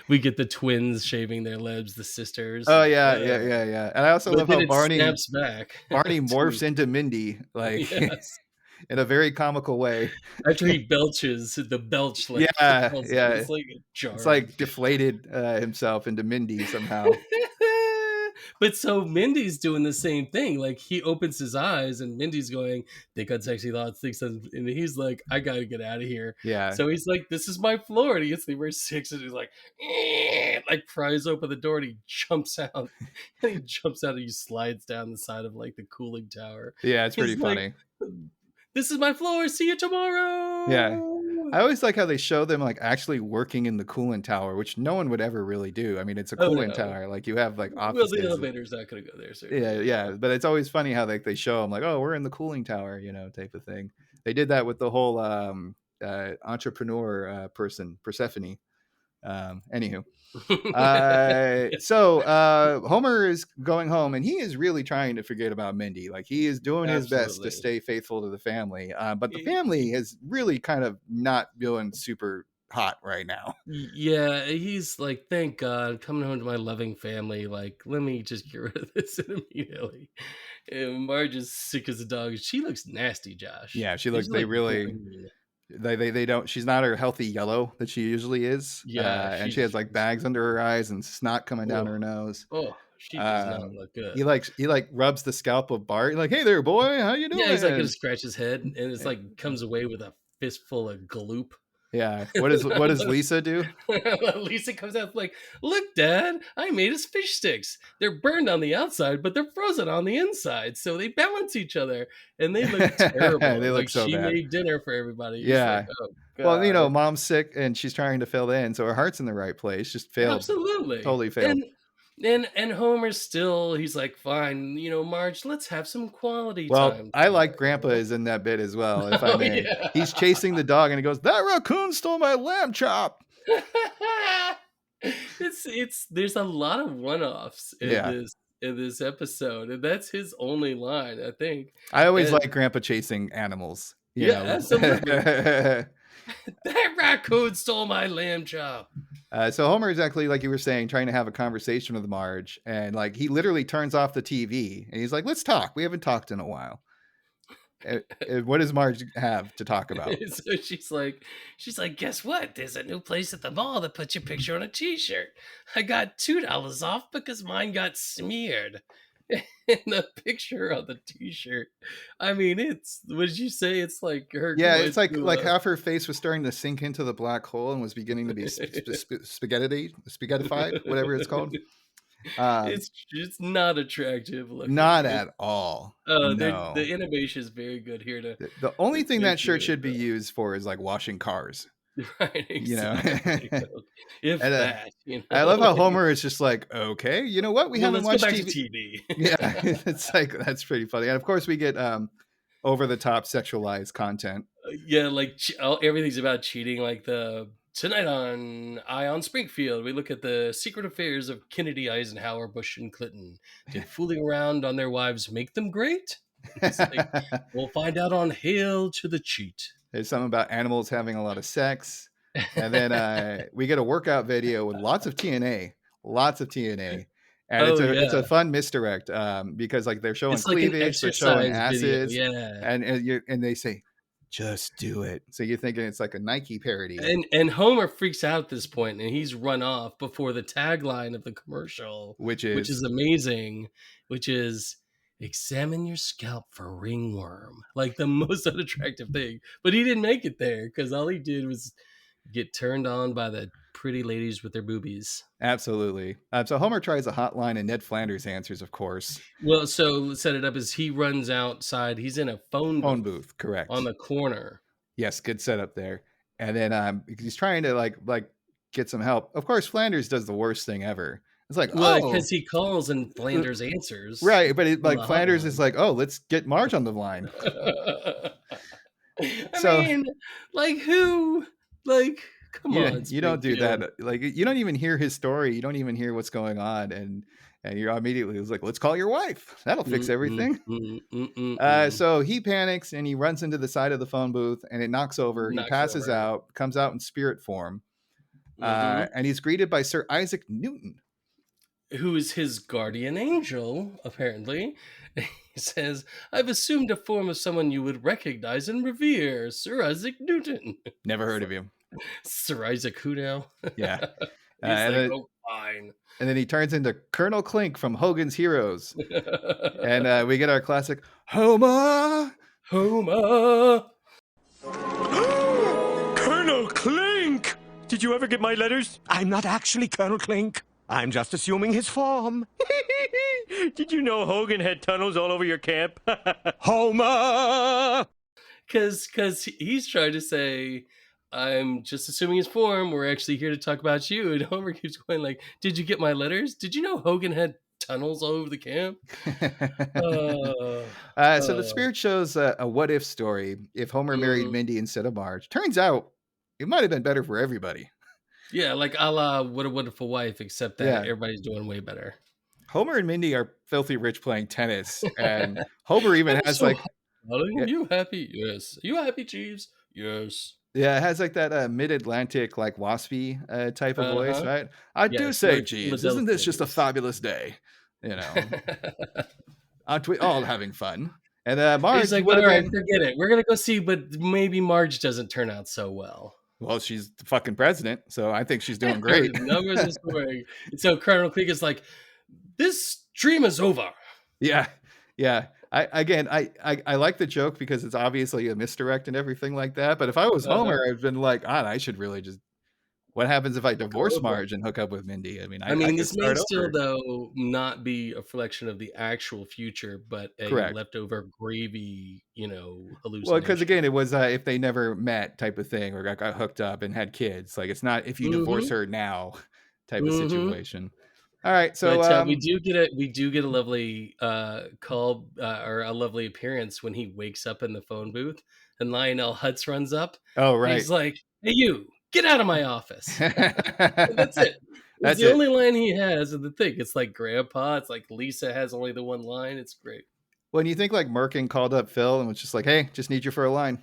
S5: We get the twins shaving their lips, the sisters.
S4: Oh yeah. And I also
S5: But
S4: love
S5: then
S4: how
S5: it
S4: Barney
S5: snaps back
S4: morphs
S5: to,
S4: into Mindy, like
S5: yes.
S4: in a very comical way.
S5: After he belches, the belch like
S4: Yeah,
S5: propels him.
S4: yeah.
S5: It's like
S4: It's
S5: jarring.
S4: like deflated himself into Mindy somehow.
S5: But so Mindy's doing the same thing. Like he opens his eyes and Mindy's going, think on sexy thoughts, and he's like, I gotta get out of here.
S4: Yeah.
S5: So he's like, this is my floor. And he gets the verse 6 and he's like pries open the door and he jumps out. And he jumps out and he slides down the side of like the cooling tower.
S4: Yeah, it's pretty
S5: He's like,
S4: funny.
S5: this is my floor. See you tomorrow.
S4: Yeah. I always like how they show them like actually working in the cooling tower, which no one would ever really do. I mean, it's a
S5: Oh
S4: cooling
S5: no.
S4: tower. Like you have like
S5: Well, the
S4: offices.
S5: elevator's not gonna go there,
S4: Yeah,
S5: certainly.
S4: yeah. But it's always funny how they show them like, oh, we're in the cooling tower, type of thing. They did that with the whole entrepreneur person, Persephone. Anywho. So Homer is going home, and he is really trying to forget about Mindy. Like he is doing his best to
S5: Absolutely.
S4: stay faithful to the family, but the
S5: Y-
S4: family is really kind of not feeling super hot right now.
S5: Yeah, he's like, thank God, coming home to my loving family. Like, let me just get rid of this immediately. And Marge is sick as a dog. She looks nasty, Josh.
S4: Yeah, she looks.
S5: She's
S4: They
S5: like
S4: really.
S5: green.
S4: They don't. She's not her healthy yellow that she usually is,
S5: Yeah,
S4: and she has like bags under her eyes and snot coming down
S5: oh,
S4: her nose.
S5: she does not look
S4: He
S5: good.
S4: like rubs the scalp of Bart. Like, hey there, boy, how you
S5: Yeah, he's like gonna
S4: doing?
S5: scratch his head, and it's like comes away with a fistful of gloop.
S4: Yeah. What does Lisa do?
S5: Lisa comes out like, "Look, Dad, I made us fish sticks. They're burned on the outside, but they're frozen on the inside, so they balance each other." And they look terrible.
S4: They look
S5: Like
S4: so
S5: she
S4: bad.
S5: made dinner for everybody. It's like,
S4: Yeah.
S5: oh
S4: Well,
S5: god,
S4: mom's sick and she's trying to fill in, so her heart's in the right place. Just failed.
S5: absolutely.
S4: Totally failed.
S5: And Homer's still. He's like, "Fine, Marge, let's have some quality
S4: Well,
S5: time
S4: I like Grandpa
S5: together."
S4: is in that bit as well, if I
S5: Oh
S4: may.
S5: yeah.
S4: He's chasing the dog and he goes, "That raccoon stole my lamb chop."
S5: It's there's a lot of one-offs
S4: Yeah.
S5: in this episode, and that's his only line, I think.
S4: I always
S5: And
S4: like Grandpa chasing animals,
S5: yeah, absolutely. That raccoon stole my lamb chop.
S4: So Homer is actually, like you were saying, trying to have a conversation with Marge, and like he literally turns off the TV and he's like, "Let's talk. We haven't talked in a while." What does Marge have to talk about?
S5: So she's like, "Guess what? There's a new place at the mall that puts your picture on a t-shirt. I got $2 off because mine got smeared." And the picture on the t-shirt. I mean, what did you say? It's like her
S4: Yeah,
S5: going
S4: it's like
S5: to
S4: half her face was starting to sink into the black hole and was beginning to be spaghettified, whatever it's called.
S5: it's not attractive looking.
S4: Not at all. No.
S5: The animation is very good here
S4: The only thing that
S5: make
S4: shirt
S5: you
S4: should be used for is like washing cars.
S5: right, exactly. If
S4: And,
S5: that,
S4: I love how Homer is just like, okay, you know what? We
S5: Well,
S4: haven't
S5: let's
S4: watched
S5: go back
S4: TV.
S5: to TV.
S4: Yeah, it's like that's pretty funny. And of course, we get over the top sexualized content.
S5: Yeah, like everything's about cheating. Like tonight on Eye on Springfield, we look at the secret affairs of Kennedy, Eisenhower, Bush, and Clinton. Did fooling around on their wives make them great? It's like, we'll find out on Hail to the Cheat.
S4: There's something about animals having a lot of sex. And then we get a workout video with lots of TNA. And
S5: Oh
S4: it's a
S5: yeah,
S4: fun misdirect because like they're showing
S5: it's like an
S4: cleavage, they're showing
S5: exercise video.
S4: asses,
S5: Yeah,
S4: and they say, "Just do it." So you're thinking it's like a Nike parody,
S5: and Homer freaks out at this point, and he's run off before the tagline of the commercial,
S4: which
S5: which
S4: is
S5: is amazing, which is "Examine your scalp for ringworm," like the most unattractive thing. But he didn't make it there because all he did was get turned on by the pretty ladies with their boobies.
S4: absolutely. So Homer tries a hotline, and Ned Flanders answers, of course.
S5: Well, so let's set it up as he runs outside. He's in a phone
S4: Booth, correct?
S5: on the corner.
S4: Yes, good setup there. And then he's trying to like get some help. Of course, Flanders does the worst thing ever. It's like,
S5: Well,
S4: oh,
S5: because he calls and Flanders answers.
S4: right, but
S5: on
S4: like
S5: the
S4: Flanders
S5: hotline.
S4: is like, oh, let's get Marge on the line.
S5: I mean, like who? Like, come on,
S4: You don't do
S5: Springfield.
S4: that. Like you don't even hear his story. You don't even hear what's going on, and you're immediately like, let's call your wife. That'll fix everything. So he panics and he runs into the side of the phone booth, and it knocks over.
S5: Knocks
S4: he passes
S5: over.
S4: out, comes out in spirit form,
S5: Mhm.
S4: and he's greeted by Sir Isaac Newton.
S5: Who is his guardian angel, apparently. He says, "I've assumed a form of someone you would recognize and revere, Sir Isaac Newton."
S4: Never heard of you.
S5: Sir Isaac who now?
S4: Yeah.
S5: He's
S4: And
S5: like,
S4: then-
S5: "Oh, fine."
S4: And then he turns into Colonel Clink from Hogan's Heroes. And we get our classic Homer.
S5: Homer!
S7: Colonel Clink! Did you ever get my letters? I'm not actually Colonel Clink. I'm just assuming his form. Did you know Hogan had tunnels all over your camp? Homer!
S5: Because he's trying to say, "I'm just assuming his form. We're actually here to talk about you." And Homer keeps going like, "Did you get my letters? Did you know Hogan had tunnels all over the camp?"
S4: So the spirit shows a what if story if Homer married Mindy instead of Marge. Turns out it might have been better for everybody.
S5: Yeah, like a la What a Wonderful Wife, except that
S4: Yeah.
S5: everybody's doing way better.
S4: Homer and Mindy are filthy rich playing tennis, and Homer even has like
S5: Darling,
S4: Yeah.
S5: you happy? Yes. You happy, Jeeves? Yes.
S4: it has like that mid-Atlantic like waspy type of voice, right? I do
S5: Yeah,
S4: say,
S5: like
S4: Jeeves, isn't this just a fabulous day? You know, aren't we all having fun? And Marge
S5: He's like,
S4: would
S5: all
S4: have
S5: right,
S4: been.
S5: forget it. We're gonna go see, but maybe Marge doesn't turn out so well.
S4: Well, she's the fucking president, so I think she's doing great.
S5: Numbers is scoring. And so Colonel Clink is like, "This dream is over."
S4: Yeah. Yeah. I like the joke because it's obviously a misdirect and everything like that. But if I was Homer, I've been like, God, I should really just. What happens if I divorce
S5: Over.
S4: Marge and hook up with Mindy? I mean,
S5: I
S4: I
S5: mean,
S4: could
S5: this may
S4: start
S5: still,
S4: over.
S5: though, not be a reflection of the actual future, but a
S4: Correct.
S5: leftover gravy,
S4: Well, because
S5: hallucination.
S4: again, it was if they never met type of thing or got hooked up and had kids. Like it's not if you divorce
S5: Mm-hmm.
S4: her now type of
S5: Mm-hmm.
S4: situation. All right, so
S5: But we do get a lovely call or a lovely appearance when he wakes up in the phone booth and Lionel Hutz runs up
S4: oh
S5: and
S4: right,
S5: he's like, "Hey, you, get out of my office." And that's it. It's
S4: that's
S5: the
S4: it.
S5: only line he has in the thing. It's like Grandpa. It's like Lisa has only the one line. It's great.
S4: When you think like Merkin called up Phil and was just like, "Hey, just need you for a line."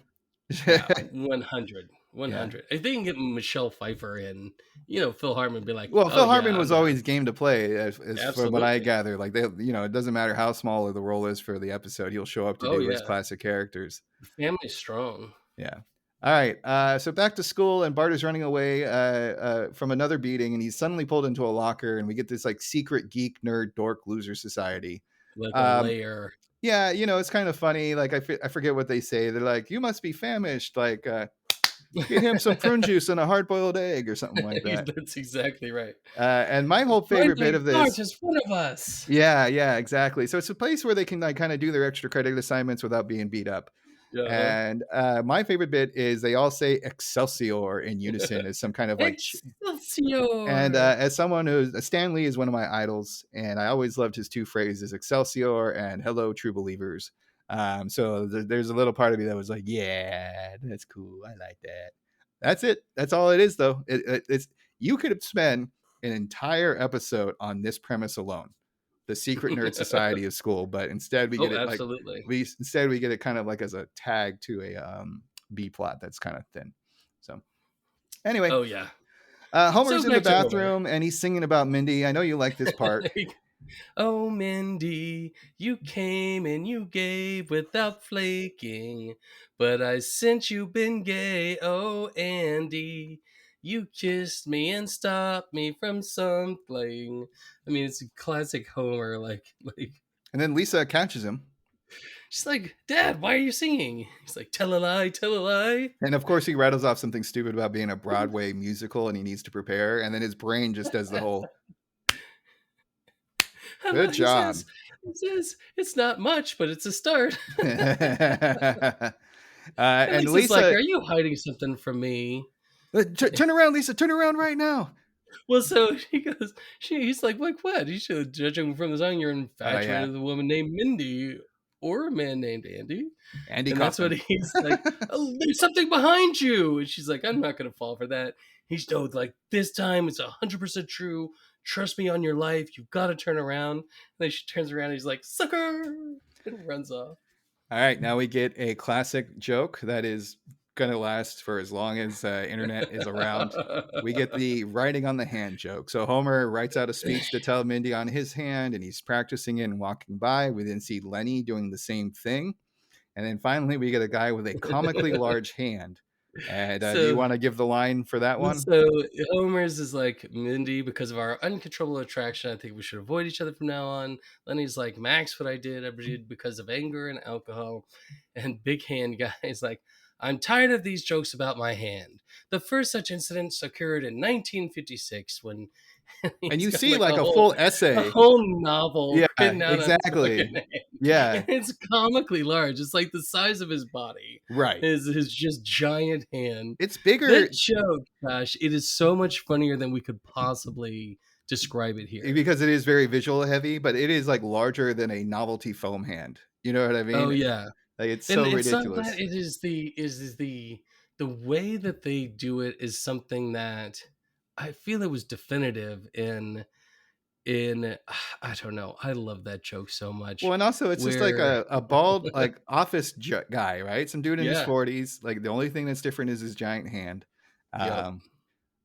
S5: Yeah, 100,
S4: Yeah.
S5: 100. If they can get Michelle Pfeiffer and Phil Hartman be like,
S4: Well,
S5: "Oh
S4: Phil
S5: yeah,
S4: Hartman
S5: I'm
S4: was
S5: down."
S4: always game to play, as from what I
S5: Absolutely.
S4: gather. Like it doesn't matter how small the role is for the episode, he'll show up to
S5: Oh
S4: do his
S5: yeah,
S4: classic characters.
S5: Family's strong.
S4: Yeah. All right. So back to school, and Bart is running away from another beating, and he's suddenly pulled into a locker, and we get this like secret geek nerd dork loser society.
S5: Like a
S4: Um,
S5: layer.
S4: yeah, it's kind of funny. Like I forget what they say. They're like, "You must be famished." Like, get him some prune juice and a hard boiled egg or something like that.
S5: That's exactly right.
S4: And my whole favorite bit
S5: Finally,
S4: of
S5: Bart
S4: this.
S5: is one of us.
S4: Yeah, exactly. So it's a place where they can like kind of do their extra credit assignments without being beat up.
S5: Uh-huh.
S4: And my favorite bit is they all say Excelsior in unison as some kind of like. And
S5: Excelsior.
S4: as someone who's Stan Lee is one of my idols, and I always loved his two phrases, Excelsior and Hello, True Believers. So there's a little part of me that was like, yeah, that's cool. I like that. That's it. That's all it is, though. It's you could spend an entire episode on this premise alone, the secret nerd society of school, but instead we get
S5: Oh,
S4: it like
S5: absolutely.
S4: we get it kind of like as a tag to a B plot that's kind of thin. So anyway,
S5: Oh yeah. So
S4: Homer's in the
S5: back to Homer.
S4: bathroom and he's singing about Mindy. I know you like this part.
S5: Oh, Mindy, you came and you gave without flaking, but I since you've been gay. Oh, Andy, you kissed me and stopped me from something. I mean, it's a classic Homer. Like
S4: And then Lisa catches him.
S5: she's like, "Dad, why are you singing?" He's like, "Tell a lie, tell a lie."
S4: And of course, he rattles off something stupid about being a Broadway musical and he needs to prepare. And then his brain just does the whole, good
S5: He
S4: job.
S5: says, it's not much, but it's a start. And
S4: And
S5: Lisa's like,
S4: Lisa,
S5: "Are you hiding something from me?"
S4: turn around, Lisa, turn around right now.
S5: Well, so he goes, he's like what? You should, judging from the song, you're
S4: Oh,
S5: infatuated
S4: yeah.
S5: with a woman named Mindy or a man named Andy.
S4: Andy
S5: And that's what
S4: Kaufman.
S5: he's like, "Oh, there's something behind you." And she's like, "I'm not going to fall for that." He's told, like, "This time it's 100% true. Trust me on your life. You've got to turn around." And then she turns around and he's like, "Sucker," and runs off.
S4: All right, now we get a classic joke that is going to last for as long as internet is around. We get the writing on the hand joke. So Homer writes out a speech to tell Mindy on his hand, and he's practicing it and walking by. We then see Lenny doing the same thing. And then finally, we get a guy with a comically large hand. And do you
S5: So
S4: want to give the line for that one?
S5: So Homer's is like, "Mindy, because of our uncontrollable attraction, I think we should avoid each other from now on." Lenny's like, "Max, what I did because of anger and alcohol." And Big Hand Guy is like, "I'm tired of these jokes about my hand. The first such incident occurred in 1956 when,"
S4: And
S5: he's
S4: you
S5: got
S4: see
S5: like
S4: like a full
S5: a
S4: essay.
S5: whole novel
S4: Yeah,
S5: written out on his
S4: exactly.
S5: fucking hand.
S4: Yeah,
S5: And it's comically large. It's like the size of his body.
S4: right.
S5: His just giant hand.
S4: It's bigger
S5: That joke, gosh, it is so much funnier than we could possibly describe it here.
S4: because it is very visual heavy, but it is like larger than a novelty foam hand. You know what I
S5: Oh
S4: mean?
S5: yeah,
S4: Like it's
S5: and
S4: so
S5: it's not that,
S4: ridiculous.
S5: it is the way that they do it is something that I feel it was definitive in I don't know. I love that joke so much.
S4: Well, and also it's just like
S5: Where
S4: a bald like office guy, right? Some dude in his
S5: yeah,
S4: 40s. Like the only thing that's different is his giant hand.
S5: yep.
S4: Um,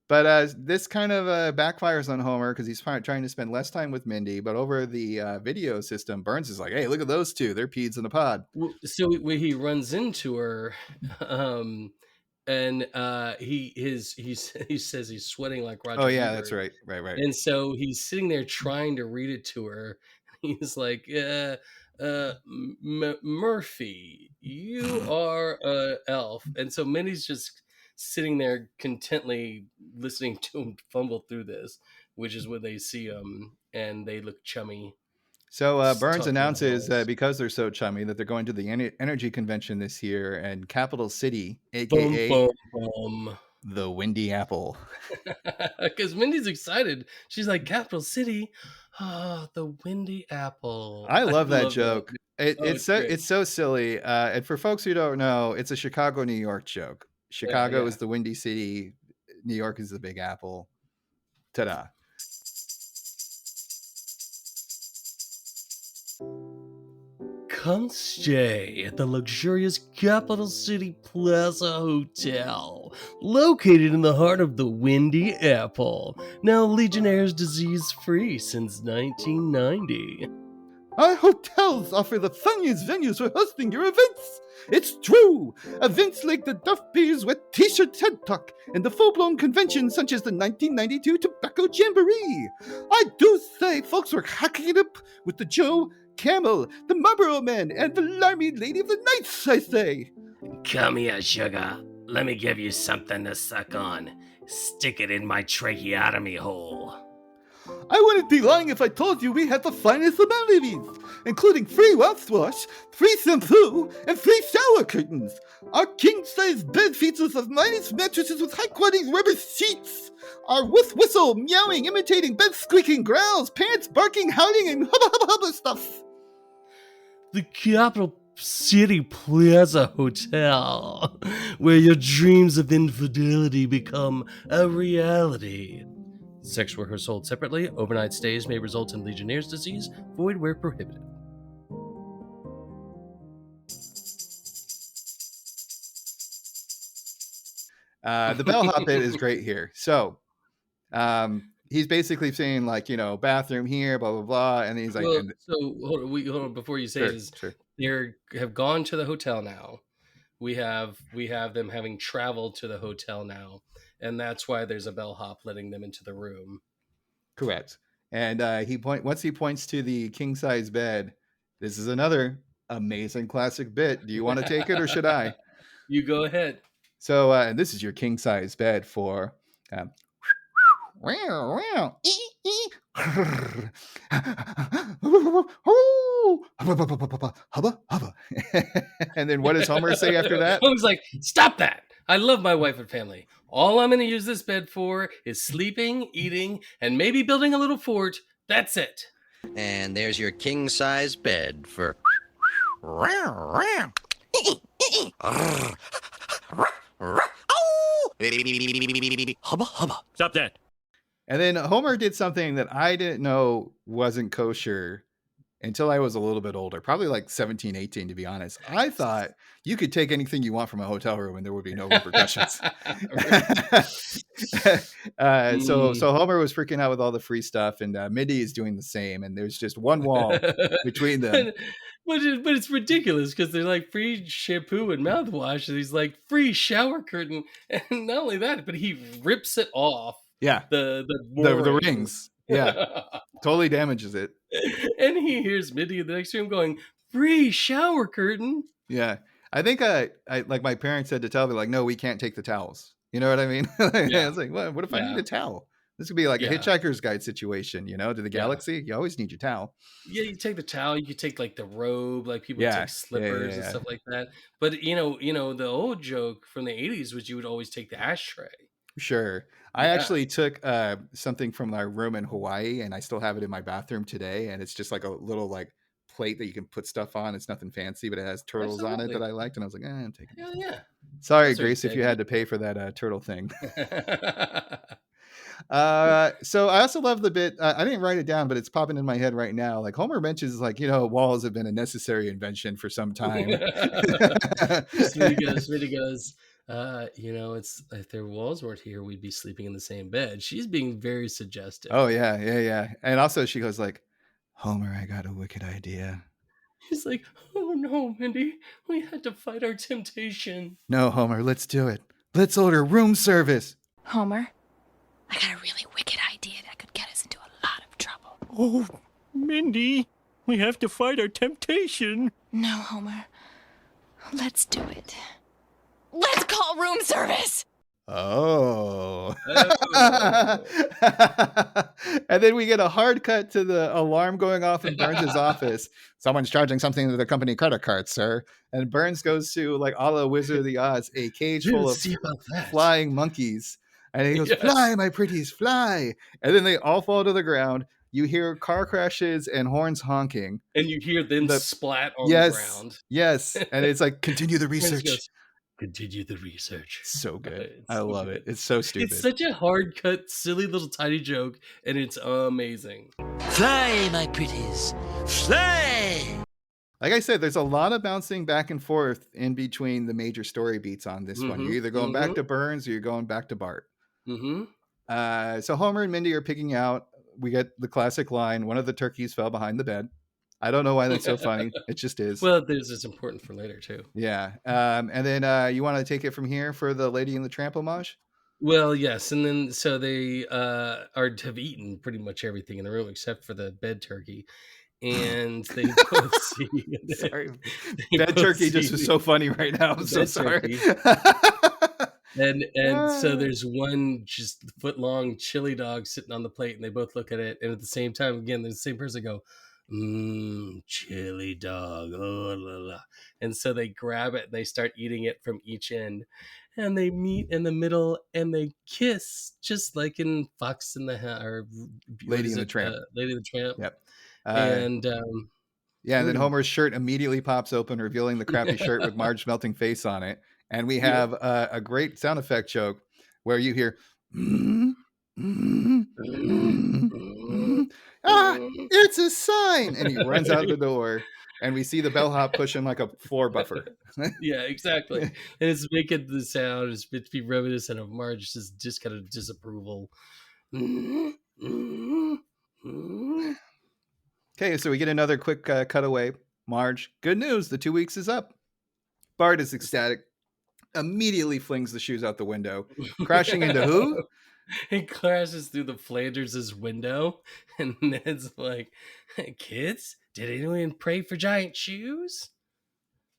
S4: but this kind of backfires on Homer because he's trying to spend less time with Mindy. But over the video system, Burns is like, "Hey, look at those two. They're peas in a pod."
S5: So when he runs into her, um, and he says he's sweating like
S4: Oh
S5: Roger
S4: yeah, that's
S5: Ebert.
S4: right. Right.
S5: And so he's sitting there trying to read it to her. he's like, Murphy, you are a elf. And so Mindy's just sitting there contently listening to him fumble through this, which is when they see him and they look chummy.
S4: So Burns
S5: Talking about
S4: announces
S5: elves.
S4: because they're so chummy that they're going to the energy convention this year in Capital City,
S5: Boom,
S4: aka
S5: boom, boom.
S4: the Windy Apple.
S5: Because Mindy's excited. She's like, Capital City, the Windy Apple.
S4: I love that
S5: love
S4: joke.
S5: It's great.
S4: It's so silly. And for folks who don't know, it's a Chicago, New York joke. Chicago
S5: Yeah.
S4: is the Windy City. New York is the Big Apple. Ta-da.
S5: Come stay at the luxurious Capital City Plaza Hotel, located in the heart of the Windy Apple, now Legionnaire's disease-free since 1990.
S4: Our hotels offer the funniest venues for hosting your events. It's true. Events like the Duff Beers with T-shirt TED Talk and the full-blown conventions such as the 1992 Tobacco Jamboree. I do say folks were hacking it up with the Joe Camel, the Marlboro Man, and the Larmy Lady of the Nights, I say.
S8: Come here, sugar. Let me give you something to suck on. Stick it in my tracheotomy hole.
S4: I wouldn't be lying if I told you we had the finest amenities, including free mouthwash, free shampoo, and free shower curtains. Our king-size bed features the finest mattresses with high-quality rubber sheets. Our whistle, meowing, imitating bed squeaking growls, parents barking, howling, and hubba stuff.
S5: The Capital City Plaza Hotel, where your dreams of infidelity become a reality. Sex work are sold separately. Overnight stays may result in Legionnaire's disease. Void where prohibited.
S4: The bellhop bit is great here. So, he's basically saying like, bathroom here, blah blah blah, and he's like,
S5: Well, so hold on before you say this.
S4: Sure.
S5: They have gone to the hotel now. We have them having traveled to the hotel now, and that's why there's a bellhop letting them into the room.
S4: Correct. And once he points to the king size bed. This is another amazing classic bit. Do you want to take it or should I?
S5: You go ahead.
S4: So, and this is your king size bed for. And then what does Homer say after that?
S5: Homer's like, stop that. I love my wife and family. All I'm going to use this bed for is sleeping, eating, and maybe building a little fort. That's it.
S9: And there's your king-size bed for...
S7: Hubba, hubba. Stop that.
S4: And then Homer did something that I didn't know wasn't kosher until I was a little bit older, probably like 17, 18, to be honest. I thought you could take anything you want from a hotel room and there would be no repercussions. So Homer was freaking out with all the free stuff, and Mindy is doing the same. And there's just one wall between them.
S5: But it's ridiculous because they're like free shampoo and mouthwash, and he's like free shower curtain. And not only that, but he rips it off.
S4: Yeah.
S5: The
S4: rings. Yeah. Totally damages it.
S5: And he hears Mindy in the next room going, free shower curtain.
S4: Yeah. I think I like my parents had to tell me like, no, we can't take the towels. You know what I mean?
S5: Yeah.
S4: I was like, what if I need a towel? This could be like a Hitchhiker's Guide situation, to the galaxy. You always need your towel.
S5: Yeah, you take the towel, you could take like the robe, like people take slippers and stuff like that. But the old joke from the 80s was you would always take the ashtray.
S4: Sure. I actually took something from our room in Hawaii, and I still have it in my bathroom today. And it's just like a little like plate that you can put stuff on. It's nothing fancy, but it has turtles on it that I liked. And I was like, I'm taking it.
S5: Yeah.
S4: Sorry, Grace, if you had to pay for that turtle thing. So I also love the bit. I didn't write it down, but it's popping in my head right now. Like Homer mentions, like, walls have been a necessary invention for some time.
S5: Smitty goes, it's if their walls weren't here, we'd be sleeping in the same bed. She's being very suggestive.
S4: Oh yeah. And also she goes like, Homer, I got a wicked idea.
S5: He's like, oh no, Mindy, we had to fight our temptation.
S4: No, Homer, let's do it. Let's order room service.
S2: Homer, I got a really wicked idea that could get us into a lot of trouble.
S7: Oh, Mindy, We have to fight our temptation.
S2: No, Homer. Let's do it. Let's call room service!
S4: Oh.
S5: Oh.
S4: And then we get a hard cut to the alarm going off in Burns' office. Someone's charging something to the company credit card, sir. And Burns goes to, like, a la Wizard of the Oz, a cage
S5: Dude,
S4: full of
S5: see about that.
S4: flying monkeys. And he goes,
S5: Yes.
S4: fly, my pretties, fly. And then they all fall to the ground. You hear car crashes and horns honking.
S5: And you hear them splat on the
S4: Yes.
S5: ground.
S4: Yes. And it's like, continue the
S5: Burns
S4: research.
S5: goes, continue the research.
S4: So good.
S5: It's
S4: I
S5: so
S4: love
S5: good.
S4: it. It's so stupid.
S5: It's such a hard cut, silly little tiny joke, and it's amazing.
S8: Fly, my pretties, fly!
S4: Like I said, there's a lot of bouncing back and forth in between the major story beats on this one. You're either going back to Burns or you're going back to Bart. So Homer and Mindy are picking out. We get the classic line, one of the turkeys fell behind the bed. I don't know why that's so funny. It just is.
S5: Well, it's important for later, too.
S4: Yeah. And then you want to take it from here for the Lady and the Tramp homage?
S5: Well, yes. And then so they have eaten pretty much everything in the room except for the bed turkey. And they both see.
S4: Sorry. Bed turkey just was so funny right now. I'm so sorry.
S5: And so there's one just foot-long chili dog sitting on the plate, and they both look at it. And at the same time, again, the same person go, chili dog. Oh, la, la. And so they grab it and they start eating it from each end. And they meet in the middle and they kiss, just like in Fox in the or
S4: Lady and the Tramp.
S5: Lady and the Tramp.
S4: Yep.
S5: And
S4: and then Homer's shirt immediately pops open, revealing the crappy shirt with Marge's melting face on it. And we have a great sound effect joke where you hear, it's a sign. And he runs out the door. And we see the bellhop pushing like a floor buffer.
S5: Yeah, exactly. And it's making the sound. It's meant to be reminiscent of Marge's just kind of disapproval.
S4: Okay, so we get another quick cutaway. Marge, good news, the 2 weeks is up. Bart is ecstatic, immediately flings the shoes out the window, crashing into who?
S5: He crashes through the Flanders' window, and Ned's like, kids, did anyone pray for giant shoes?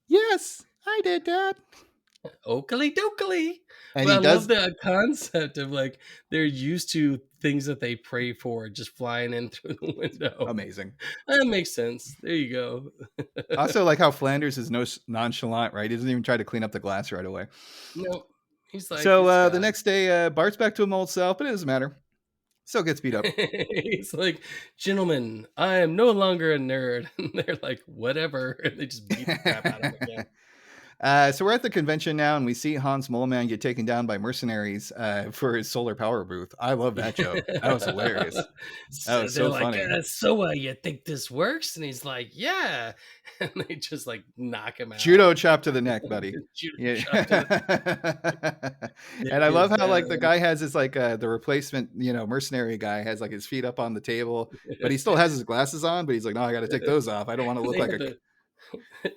S4: Yes, I did, Dad.
S5: Oakley dokley.
S4: And
S5: well,
S4: he
S5: I
S4: does...
S5: love that concept of like they're used to things that they pray for just flying in through the window.
S4: Amazing.
S5: That makes sense. There you go.
S4: Also, like how Flanders is nonchalant, right? He doesn't even try to clean up the glass right away.
S5: No, he's like.
S4: So the next day, Bart's back to his old self, but it doesn't matter. Still gets beat up.
S5: He's like, gentlemen, I am no longer a nerd. And they're like, whatever. And they just beat the crap out of him again.
S4: So we're at the convention now, and we see Hans Moleman get taken down by mercenaries for his solar power booth. I love that joke. That was hilarious. That was so funny.
S5: So you think this works? And he's like, yeah. And they just like knock him out.
S4: Judo chop to the neck, buddy. And I love how like the guy has his like the replacement, mercenary guy has like his feet up on the table, but he still has his glasses on. But he's like, no, I got to take those off. I don't want to look like a.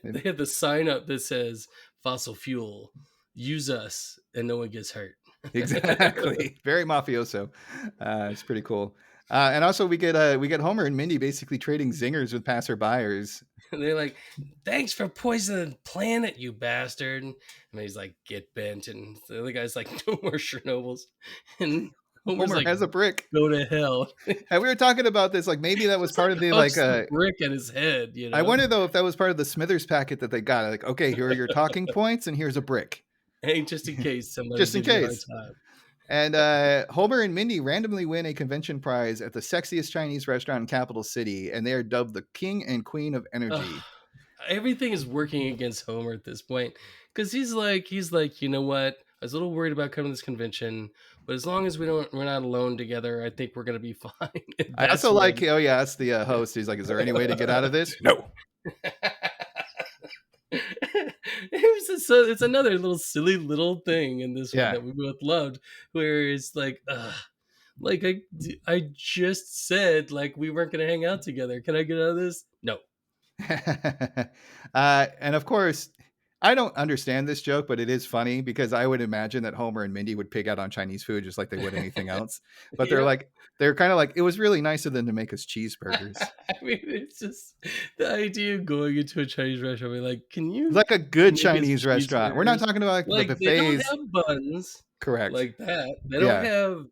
S5: They have the sign up that says fossil fuel, use us, and no one gets hurt.
S4: Exactly. Very mafioso. It's pretty cool. And also we get Homer and Mindy basically trading zingers with passerbyers.
S5: They're like, thanks for poisoning the planet, you bastard. And he's like, get bent. And the other guy's like, no more Chernobyls. And Homer like,
S4: has a brick.
S5: Go to hell.
S4: And we were talking about this, like maybe that was part of the
S5: brick in his head.
S4: I wonder though if that was part of the Smithers packet that they got. Like, okay, here are your talking points, and here's a brick.
S5: Hey, just in case somebody.
S4: Just in case. And Homer and Mindy randomly win a convention prize at the sexiest Chinese restaurant in Capital City, and they are dubbed the King and Queen of Energy.
S5: Everything is working against Homer at this point because he's like, you know what? I was a little worried about coming to this convention, but as long as we're not alone together, I think we're gonna be fine.
S4: I also like, asked the host. He's like, "Is there any way to get out of this?" No.
S5: It's another little silly little thing in this one that we both loved, where it's like, I just said like we weren't gonna hang out together. Can I get out of this? No.
S4: And of course, I don't understand this joke, but it is funny because I would imagine that Homer and Mindy would pig out on Chinese food just like they would anything else. But they're kind of like, it was really nice of them to make us cheeseburgers.
S5: I mean, it's just the idea of going into a Chinese restaurant, being like, can you
S4: Like a good
S5: make us
S4: Chinese restaurant. We're not
S5: cheeseburgers?
S4: talking about like the
S5: Like, they don't
S4: buffets.
S5: have buns
S4: Correct.
S5: like that. They don't
S4: Yeah.
S5: have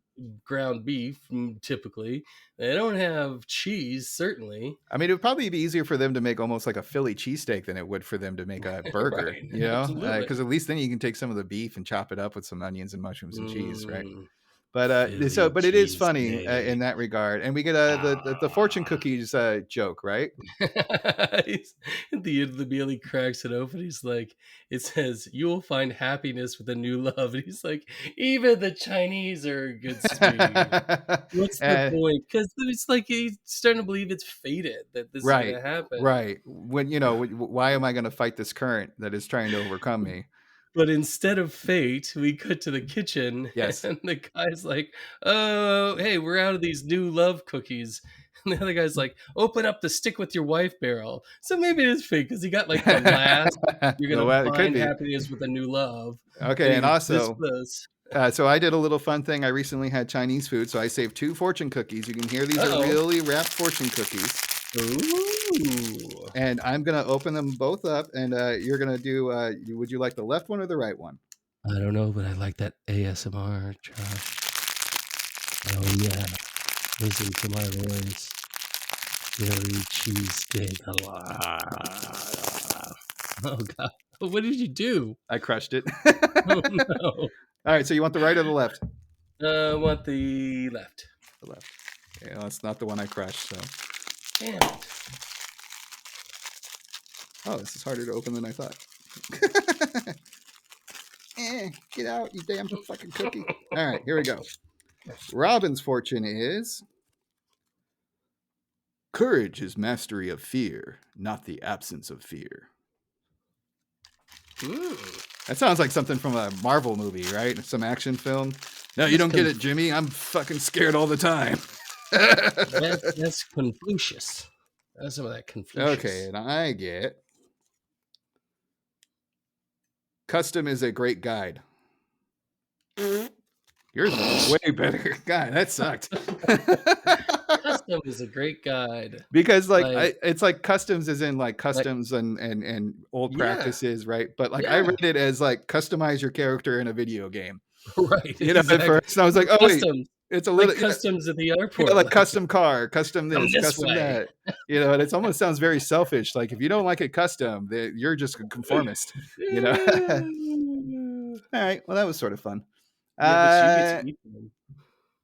S5: ground beef, typically. They don't have cheese, certainly.
S4: I mean, it would probably be easier for them to make almost like a Philly cheesesteak than it would for them to make a burger,
S5: Right,
S4: you know?
S5: absolutely.
S4: Because at least then you can take some of the beef and chop it up with some onions and mushrooms and cheese, right?
S5: Mm,
S4: But
S5: Philly
S4: but it is funny
S5: cheesesteak.
S4: in that regard. And we get the fortune cookies joke, right?
S5: At the end of the meal, he cracks it open. He's like, it says, "You will find happiness with a new love." And he's like, even the Chinese are good speed. What's the point? Because it's like he's starting to believe it's fated that this is going to happen.
S4: Right. When, why am I going to fight this current that is trying to overcome me?
S5: But instead of fate, we cut to the kitchen,
S4: Yes.
S5: and the guy's like, "Oh, hey, we're out of these new love cookies." And the other guy's like, "Open up the stick with your wife barrel." So maybe it is fake because he got like the last. You're gonna find happiness with a new love.
S4: Okay, and also,
S5: this.
S4: So I did a little fun thing. I recently had Chinese food, so I saved 2 fortune cookies. You can hear these are really wrapped fortune cookies.
S5: Ooh.
S4: And I'm gonna open them both up, and you're gonna do. Would you like the left one or the right one?
S5: I don't know, but I like that ASMR, Josh. Oh yeah, listen to my voice. Philly cheesesteak. Oh god, what did you do?
S4: I crushed it.
S5: Oh no!
S4: All right, so you want the right or the left?
S5: I want the left.
S4: The left. Okay, well, that's not the one I crushed. So.
S5: Damn it.
S4: Oh, this is harder to open than I thought. Get out, you damn fucking cookie. All right, here we go. Robin's fortune is: courage is mastery of fear, not the absence of fear.
S5: Ooh.
S4: That sounds like something from a Marvel movie, right? Some action film. No, you don't get it, Jimmy. I'm fucking scared all the time.
S5: That's Confucius. That's some of that Confucius.
S4: Okay, and I get: custom is a great guide. Yours is way better. God, that sucked.
S5: Custom is a great guide.
S4: Because it's like customs is in like customs and old practices, right? But like I read it as like customize your character in a video game.
S5: Right.
S4: You know, exactly. At first I was like, oh wait, it's a little
S5: customs at the airport.
S4: Like custom car, custom this custom way. That. You know, and it almost sounds very selfish. Like if you don't like it custom, you're just a conformist. You know. All right. Well, that was sort of fun. Yeah, but you get to eat them.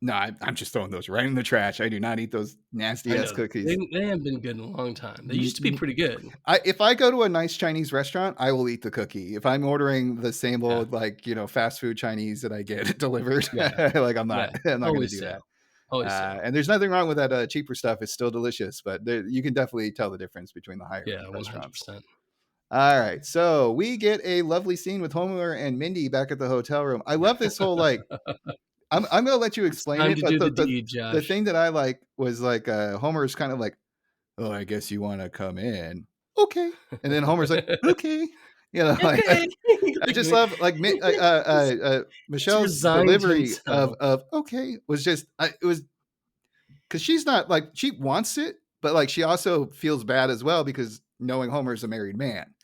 S4: No, I'm just throwing those right in the trash. I do not eat those nasty ass cookies.
S5: They haven't been good in a long time. They used to be pretty good.
S4: If I go to a nice Chinese restaurant, I will eat the cookie. If I'm ordering the same old fast food Chinese that I get delivered, like I'm not going to do that. And there's nothing wrong with that cheaper stuff. It's still delicious, but you can definitely tell the difference between the higher restaurants. 100%. All right, so we get a lovely scene with Homer and Mindy back at the hotel room. I love this whole I'm going to let you explain it, but the thing that I like was like Homer is kind of like, oh, I guess you want to come in. Okay. And then Homer's like, okay. You know, like I just love like Michelle's delivery of okay was just it was because she's not like she wants it, but like she also feels bad as well because knowing Homer's a married man.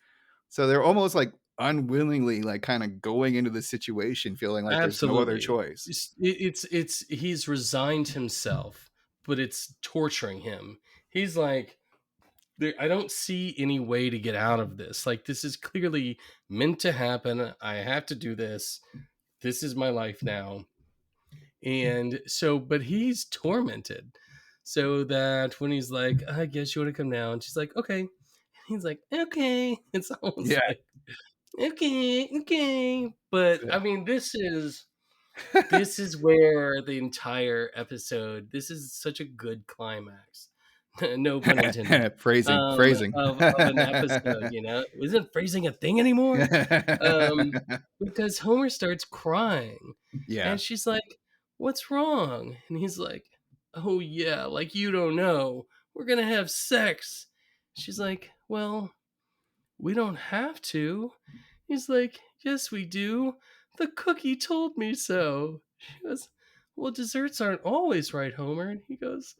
S4: So they're almost like unwillingly like kind of going into the situation feeling like there's no other choice.
S5: It's he's resigned himself, but it's torturing him. He's like, I don't see any way to get out of this. Like, this is clearly meant to happen. I have to do this. This is my life now. And so, but he's tormented. So that when he's like, I guess you want to come now. And she's like, okay. And he's like, okay. It's almost like, okay. But I mean, this is where the entire episode, this is such a good climax. No pun intended.
S4: Phrasing
S5: of an episode, you know, isn't phrasing a thing anymore? Because Homer starts crying, and she's like, "What's wrong?" And he's like, "Oh yeah, like you don't know, we're gonna have sex." She's like, "Well, we don't have to." He's like, yes, we do. The cookie told me so. She goes, well, desserts aren't always right, Homer. And he goes,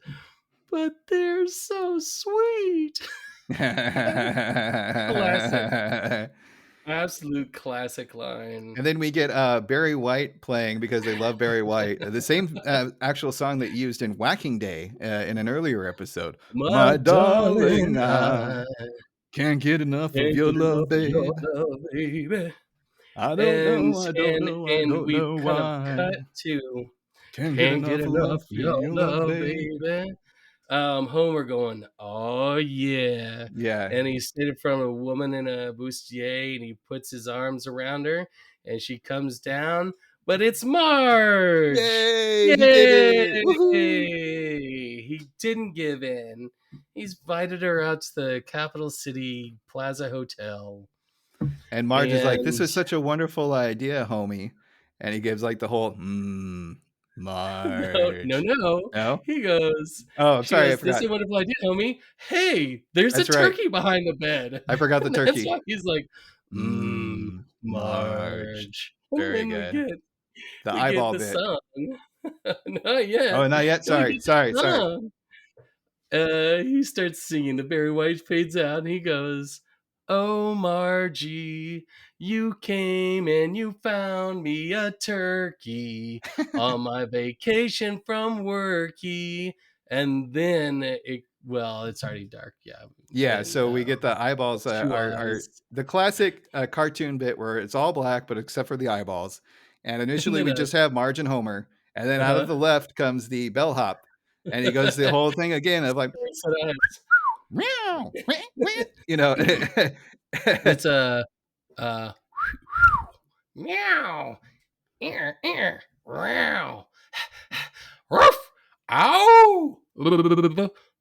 S5: but they're so sweet. Classic. Absolute classic line.
S4: And then we get Barry White playing, because they love Barry White, the same actual song that used in Whacking Day in an earlier episode. My darling, I can't get enough of your love, babe.
S5: Baby.
S4: I don't know, I
S5: And
S4: don't
S5: we
S4: know
S5: kind of
S4: why.
S5: cut to
S4: Can't get enough of love for
S5: your
S4: your love,
S5: love,
S4: babe.
S5: baby. Homer going, oh yeah.
S4: Yeah.
S5: And he's sitting from a woman in a bustier, and he puts his arms around her, and she comes down, but it's Marge.
S4: Yay! He did it! Woohoo!
S5: He didn't give in. He's invited her out to the Capital City Plaza Hotel.
S4: And Marge is like, this
S5: And-
S4: was such a wonderful idea, homie. And he gives like the whole, Marge.
S5: No. He goes,
S4: Oh, I'm sorry, I
S5: This
S4: forgot.
S5: is a wonderful idea, homie. Hey, there's
S4: That's
S5: a
S4: right.
S5: turkey behind the bed.
S4: I forgot the turkey.
S5: That's why he's like,
S4: Marge.
S5: And
S4: Very
S5: then
S4: good.
S5: we get
S4: The
S5: we
S4: eyeball
S5: get the
S4: bit.
S5: song. Not yet.
S4: Oh, not yet?
S5: We
S4: Sorry.
S5: get the
S4: Sorry.
S5: song. He starts singing. The Barry White fades out, and he goes, oh, Margie, you came and you found me a turkey on my vacation from worky. And then it's already dark. Yeah.
S4: Yeah,
S5: And,
S4: so we get the eyeballs are the classic cartoon bit where it's all black, but except for the eyeballs. And initially we just have Marge and Homer. And then out of the left comes the bellhop. And he goes the whole thing again of like, meow, you know.
S5: It's a meow, meow, ruff, ow,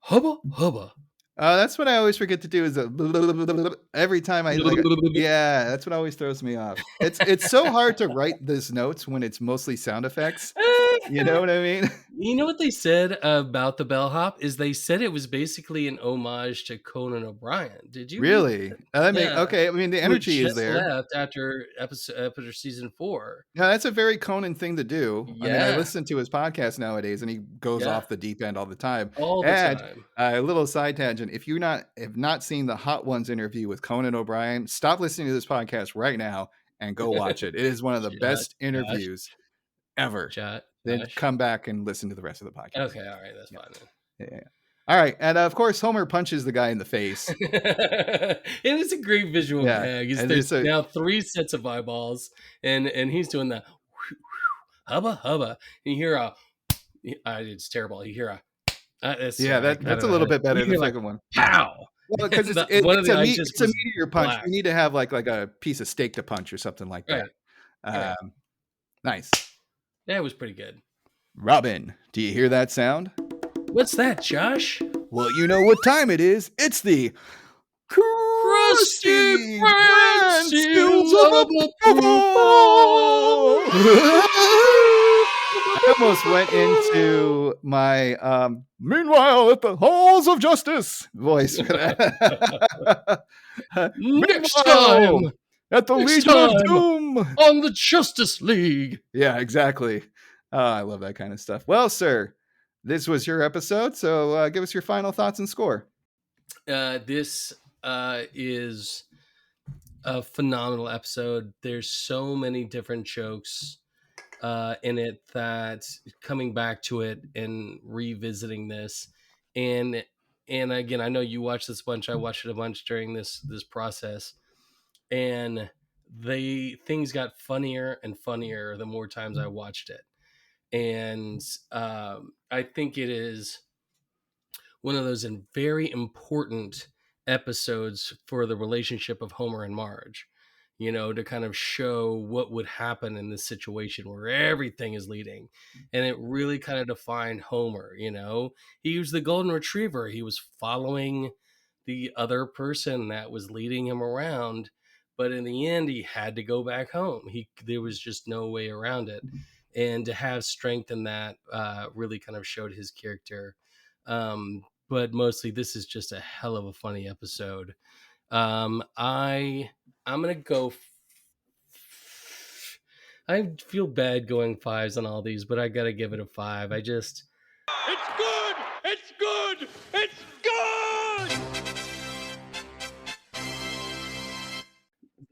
S5: hubba, hubba.
S4: That's what I always forget to do is every time I yeah, that's what always throws me off. It's so hard to write these notes when it's mostly sound effects. You know what I mean?
S5: You know what they said about the bellhop is they said it was basically an homage to Conan O'Brien. Did you
S4: really?
S5: Yeah.
S4: Okay, I mean the energy is there.
S5: Left after after season 4.
S4: No, that's a very Conan thing to do.
S5: Yeah.
S4: I mean, I listen to his podcast nowadays, and he goes off the deep end all the time.
S5: Time.
S4: A little side tangent: if you have not seen the Hot Ones interview with Conan O'Brien, stop listening to this podcast right now and go watch it. It is one of the best interviews ever. Then come back and listen to the rest of the podcast.
S5: Okay, all right, that's fine then.
S4: Yeah. All right, and of course Homer punches the guy in the face.
S5: And it's a great visual gag. There's now 3 sets of eyeballs, and he's doing the hubba hubba. And you hear it's terrible. You hear that's
S4: a little bit better than the second one.
S5: Pow!
S4: Well, because it's a meteor punch. Black. You need to have like a piece of steak to punch or something like that. Right. Nice.
S5: Yeah, it was pretty good.
S4: Robin, do you hear that sound?
S5: What's that, Josh?
S4: Well, you know what time it is. It's the Krusty Krab Skills of Approval. I almost went into my meanwhile at the halls of justice voice.
S5: Next time
S4: at the Legion of Doom
S5: on the Justice League.
S4: Yeah, exactly. I love that kind of stuff. Well, sir, this was your episode, so give us your final thoughts and score.
S5: This is a phenomenal episode. There's so many different jokes in it that coming back to it and revisiting this, and again, I know you watched this a bunch. I watched it a bunch during this process, and things got funnier and funnier the more times I watched it. And I think it is one of those very important episodes for the relationship of Homer and Marge, you know, to kind of show what would happen in this situation where everything is leading. And it really kind of defined Homer, you know. He was the golden retriever. He was following the other person that was leading him around. But in the end, he had to go back home. There was just no way around it. And to have strength in that really kind of showed his character. But mostly, this is just a hell of a funny episode. I'm going to go I feel bad going 5s on all these, but I gotta give it a 5. I just
S7: It's good! It's good! It's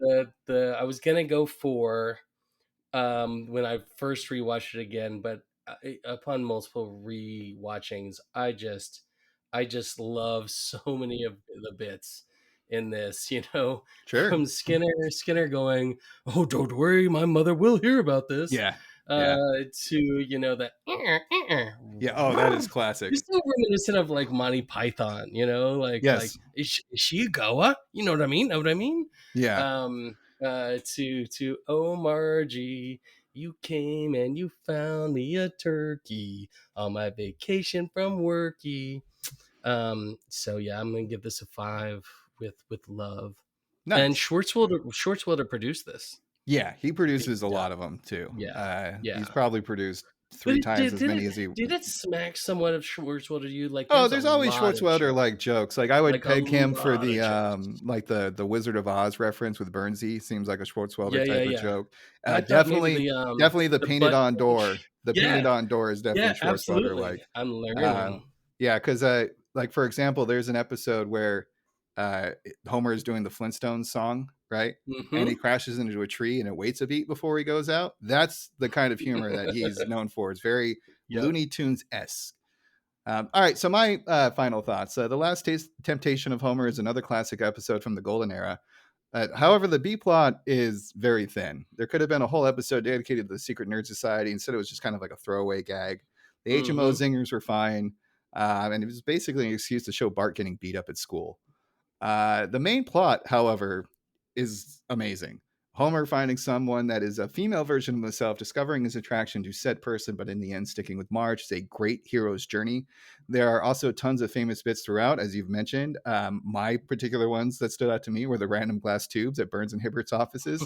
S7: good!
S5: I was gonna go 4 when I first rewatched it again, but upon multiple rewatchings, I just love so many of the bits in this.
S4: Sure.
S5: From Skinner going, "Oh, don't worry, my mother will hear about this,"
S4: Yeah. Yeah.
S5: to the
S4: Yeah. Oh, that is classic.
S5: It's so reminiscent of like Monty Python, like
S4: Yes.
S5: is she a Goa? You know what I mean? Know what I mean?
S4: Yeah.
S5: To oh Margie, you came and you found me a turkey on my vacation from worky. So yeah, I'm gonna give this a 5 with love. And
S4: Nice.
S5: Schwartzwelder produced this.
S4: Yeah, he produces a lot of them too.
S5: Yeah.
S4: He's probably produced
S5: But
S4: 3 times as many as he.
S5: did it smack somewhat of Schwartzwelder to you? Like,
S4: Oh,
S5: there's
S4: there's
S5: a
S4: always
S5: lot of
S4: Schwartzwelder like jokes. Like I would
S5: Like, a
S4: peg him for
S5: lot
S4: the
S5: of jokes.
S4: like the Wizard of Oz reference with Bernsey. Seems like a Schwartzwelder
S5: Yeah.
S4: type of joke.
S5: I thought maybe
S4: Definitely the
S5: the
S4: painted
S5: butt
S4: on door.
S5: punch.
S4: The painted
S5: Yeah,
S4: on door is definitely Schwartzwelder
S5: absolutely.
S4: like.
S5: I'm learning.
S4: Yeah, because like for example, there's an episode where Homer is doing the Flintstones song, right? And he
S5: Mm-hmm.
S4: crashes into a tree and it waits a beat before he goes out. That's the kind of humor that he's known for. It's very
S5: Yep.
S4: Looney Tunes-esque. All right, so my final thoughts. The Last Temptation of Homer is another classic episode from the Golden Era. However, the B plot is very thin. There could have been a whole episode dedicated to the Secret Nerd Society. Instead, it was just kind of like a throwaway gag. The HMO zingers were fine. And it was basically an excuse to show Bart getting beat up at school. The main plot, however, is amazing. Homer finding someone that is a female version of himself, discovering his attraction to said person, but in the end sticking with Marge is a great hero's journey. There are also tons of famous bits throughout, as you've mentioned. My particular ones that stood out to me were the random glass tubes at Burns and Hibbert's offices,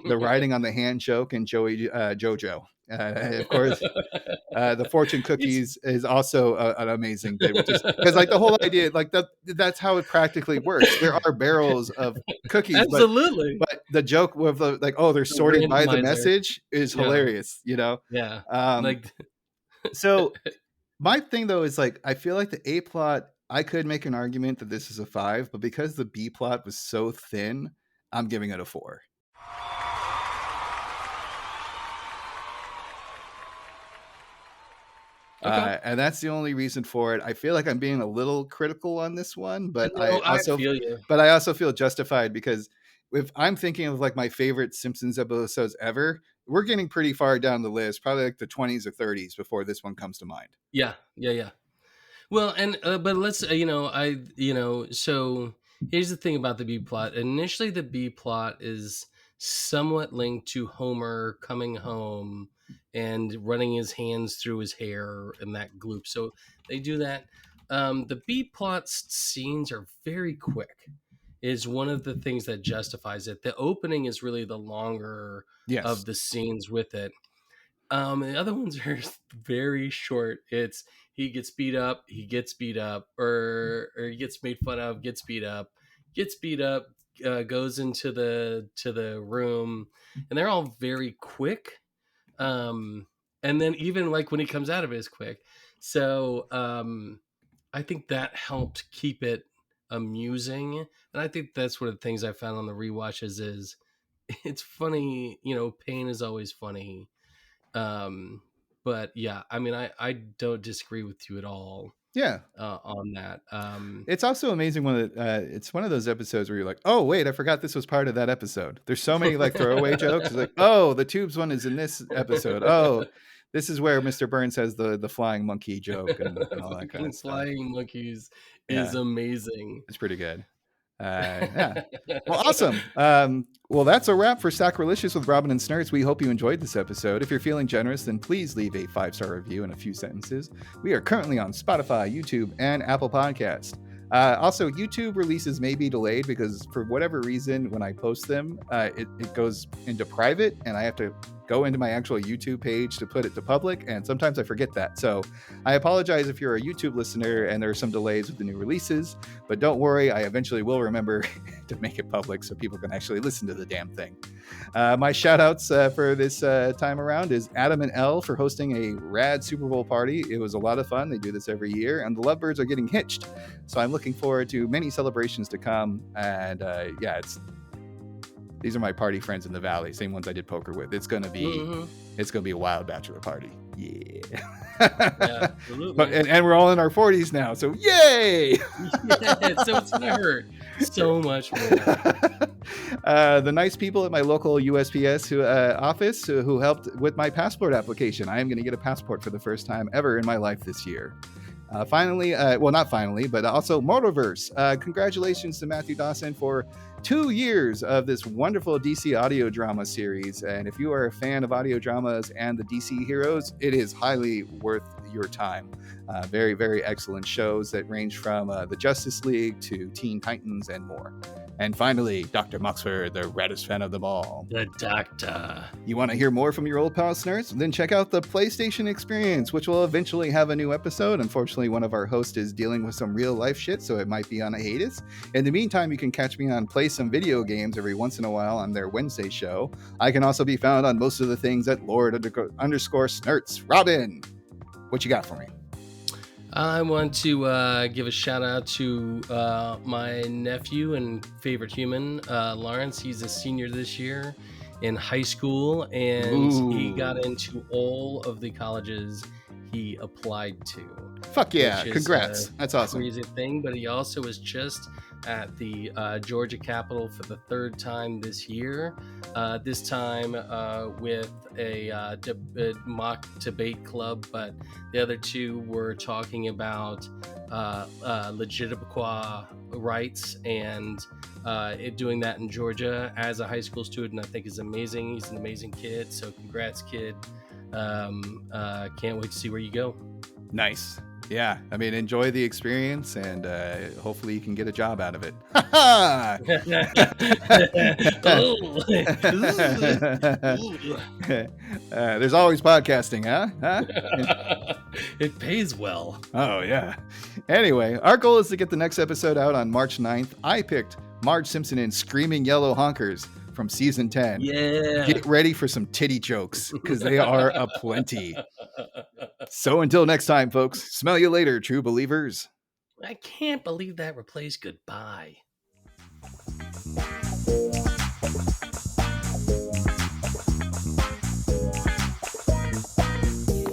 S4: the writing on the hand joke, and JoJo. Of course, the fortune cookies is also an amazing bit, because like the whole idea, like that's how it practically works. There are barrels of cookies,
S5: Absolutely.
S4: but the joke with the like, oh, they're sorted by the message is hilarious,
S5: Yeah.
S4: So my thing though is like, I feel like the A plot, I could make an argument that this is a 5, but because the B plot was so thin, I'm giving it a 4.
S5: Okay.
S4: And that's the only reason for it. I feel like I'm being a little critical on this one, but
S5: No,
S4: I also
S5: feel you.
S4: but I also feel justified, because if I'm thinking of like my favorite Simpsons episodes ever, we're getting pretty far down the list, probably like the 20s or 30s before this one comes to mind.
S5: Yeah. Well, and but let's so here's the thing about the B plot. Initially, the B plot is somewhat linked to Homer coming home and running his hands through his hair and that gloop. So they do that. The B plot scenes are very quick. Is one of the things that justifies it. The opening is really the longer of the scenes with it. The other ones are very short. It's he gets beat up, or he gets made fun of, gets beat up, goes into the room, and they're all very quick. And then even like when he comes out of it is quick. So I think that helped keep it amusing, and I think that's one of the things I found on the rewatches is it's funny. Pain is always funny. But yeah, I mean, I don't disagree with you at all.
S4: Yeah.
S5: On that.
S4: It's also amazing when it's one of those episodes where you're like, oh wait, I forgot this was part of that episode. There's so many like throwaway jokes. It's like, oh, the tubes one is in this episode. Oh, this is where Mr. Burns has the flying monkey joke and all that kind of stuff.
S5: Flying monkeys is amazing.
S4: It's pretty good. Yeah. Well, awesome. Well, that's a wrap for Sacrilicious with Robin and Snurts. We hope you enjoyed this episode. If you're feeling generous, then please leave a 5-star review in a few sentences. We are currently on Spotify, YouTube, and Apple Podcast. Also, YouTube releases may be delayed because for whatever reason, when I post them, it goes into private and I have to go into my actual YouTube page to put it to public, and sometimes I forget that. So I apologize if you're a YouTube listener and there are some delays with the new releases, but don't worry, I eventually will remember to make it public so people can actually listen to the damn thing. My shout outs for this time around is Adam and Elle for hosting a rad Super Bowl party. It was a lot of fun. They do this every year, and the Lovebirds are getting hitched. So I'm looking forward to many celebrations to come. And these are my party friends in the Valley, same ones I did poker with. It's gonna be a wild bachelor party. Yeah.
S5: Yeah, absolutely.
S4: and we're all in our 40s now, so yay!
S5: Yeah, so it's gonna hurt so much more.
S4: The nice people at my local USPS office who helped with my passport application. I am going to get a passport for the first time ever in my life this year. Finally, well, not finally, but also Motorverse. Congratulations to Matthew Dawson for 2 years of this wonderful DC audio drama series. And if you are a fan of audio dramas and the DC heroes, it is highly worth your time. Very, very excellent shows that range from the Justice League to Teen Titans and more. And finally, Dr. Moxford, the raddest fan of them all.
S8: The Doctor.
S4: You want to hear more from your old pal Snurts? Then check out the PlayStation Experience, which will eventually have a new episode. Unfortunately, one of our hosts is dealing with some real life shit, so it might be on a hiatus. In the meantime, you can catch me on Play Some Video Games every once in a while on their Wednesday show. I can also be found on most of the things at Lord_Snurts. Robin, what you got for me?
S5: I want to give a shout out to my nephew and favorite human, Lawrence. He's a senior this year in high school, and he got into all of the colleges he applied to.
S4: Fuck yeah, congrats. That's awesome.
S5: Crazy thing, but he also was just at the Georgia Capitol for the third time this year. This time with a mock debate club, but the other two were talking about legitimate rights, and doing that in Georgia as a high school student, I think is amazing. He's an amazing kid, so congrats, kid. Can't wait to see where you go.
S4: Nice. Yeah, I mean, enjoy the experience, and hopefully you can get a job out of it. There's always podcasting, huh?
S5: It pays well.
S4: Oh, yeah. Anyway, our goal is to get the next episode out on March 9th. I picked Marge Simpson in Screaming Yellow Honkers from season 10.
S5: Yeah.
S4: Get ready for some titty jokes, because they are aplenty. So until next time, folks, smell you later, true believers.
S5: I can't believe that replaced goodbye.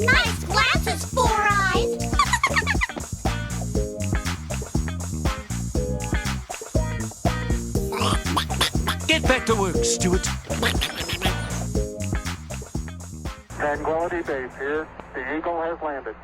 S6: Nice glasses, Four Eyes.
S7: Get back to work, Stuart.
S1: Tranquility Base here. The Eagle has landed.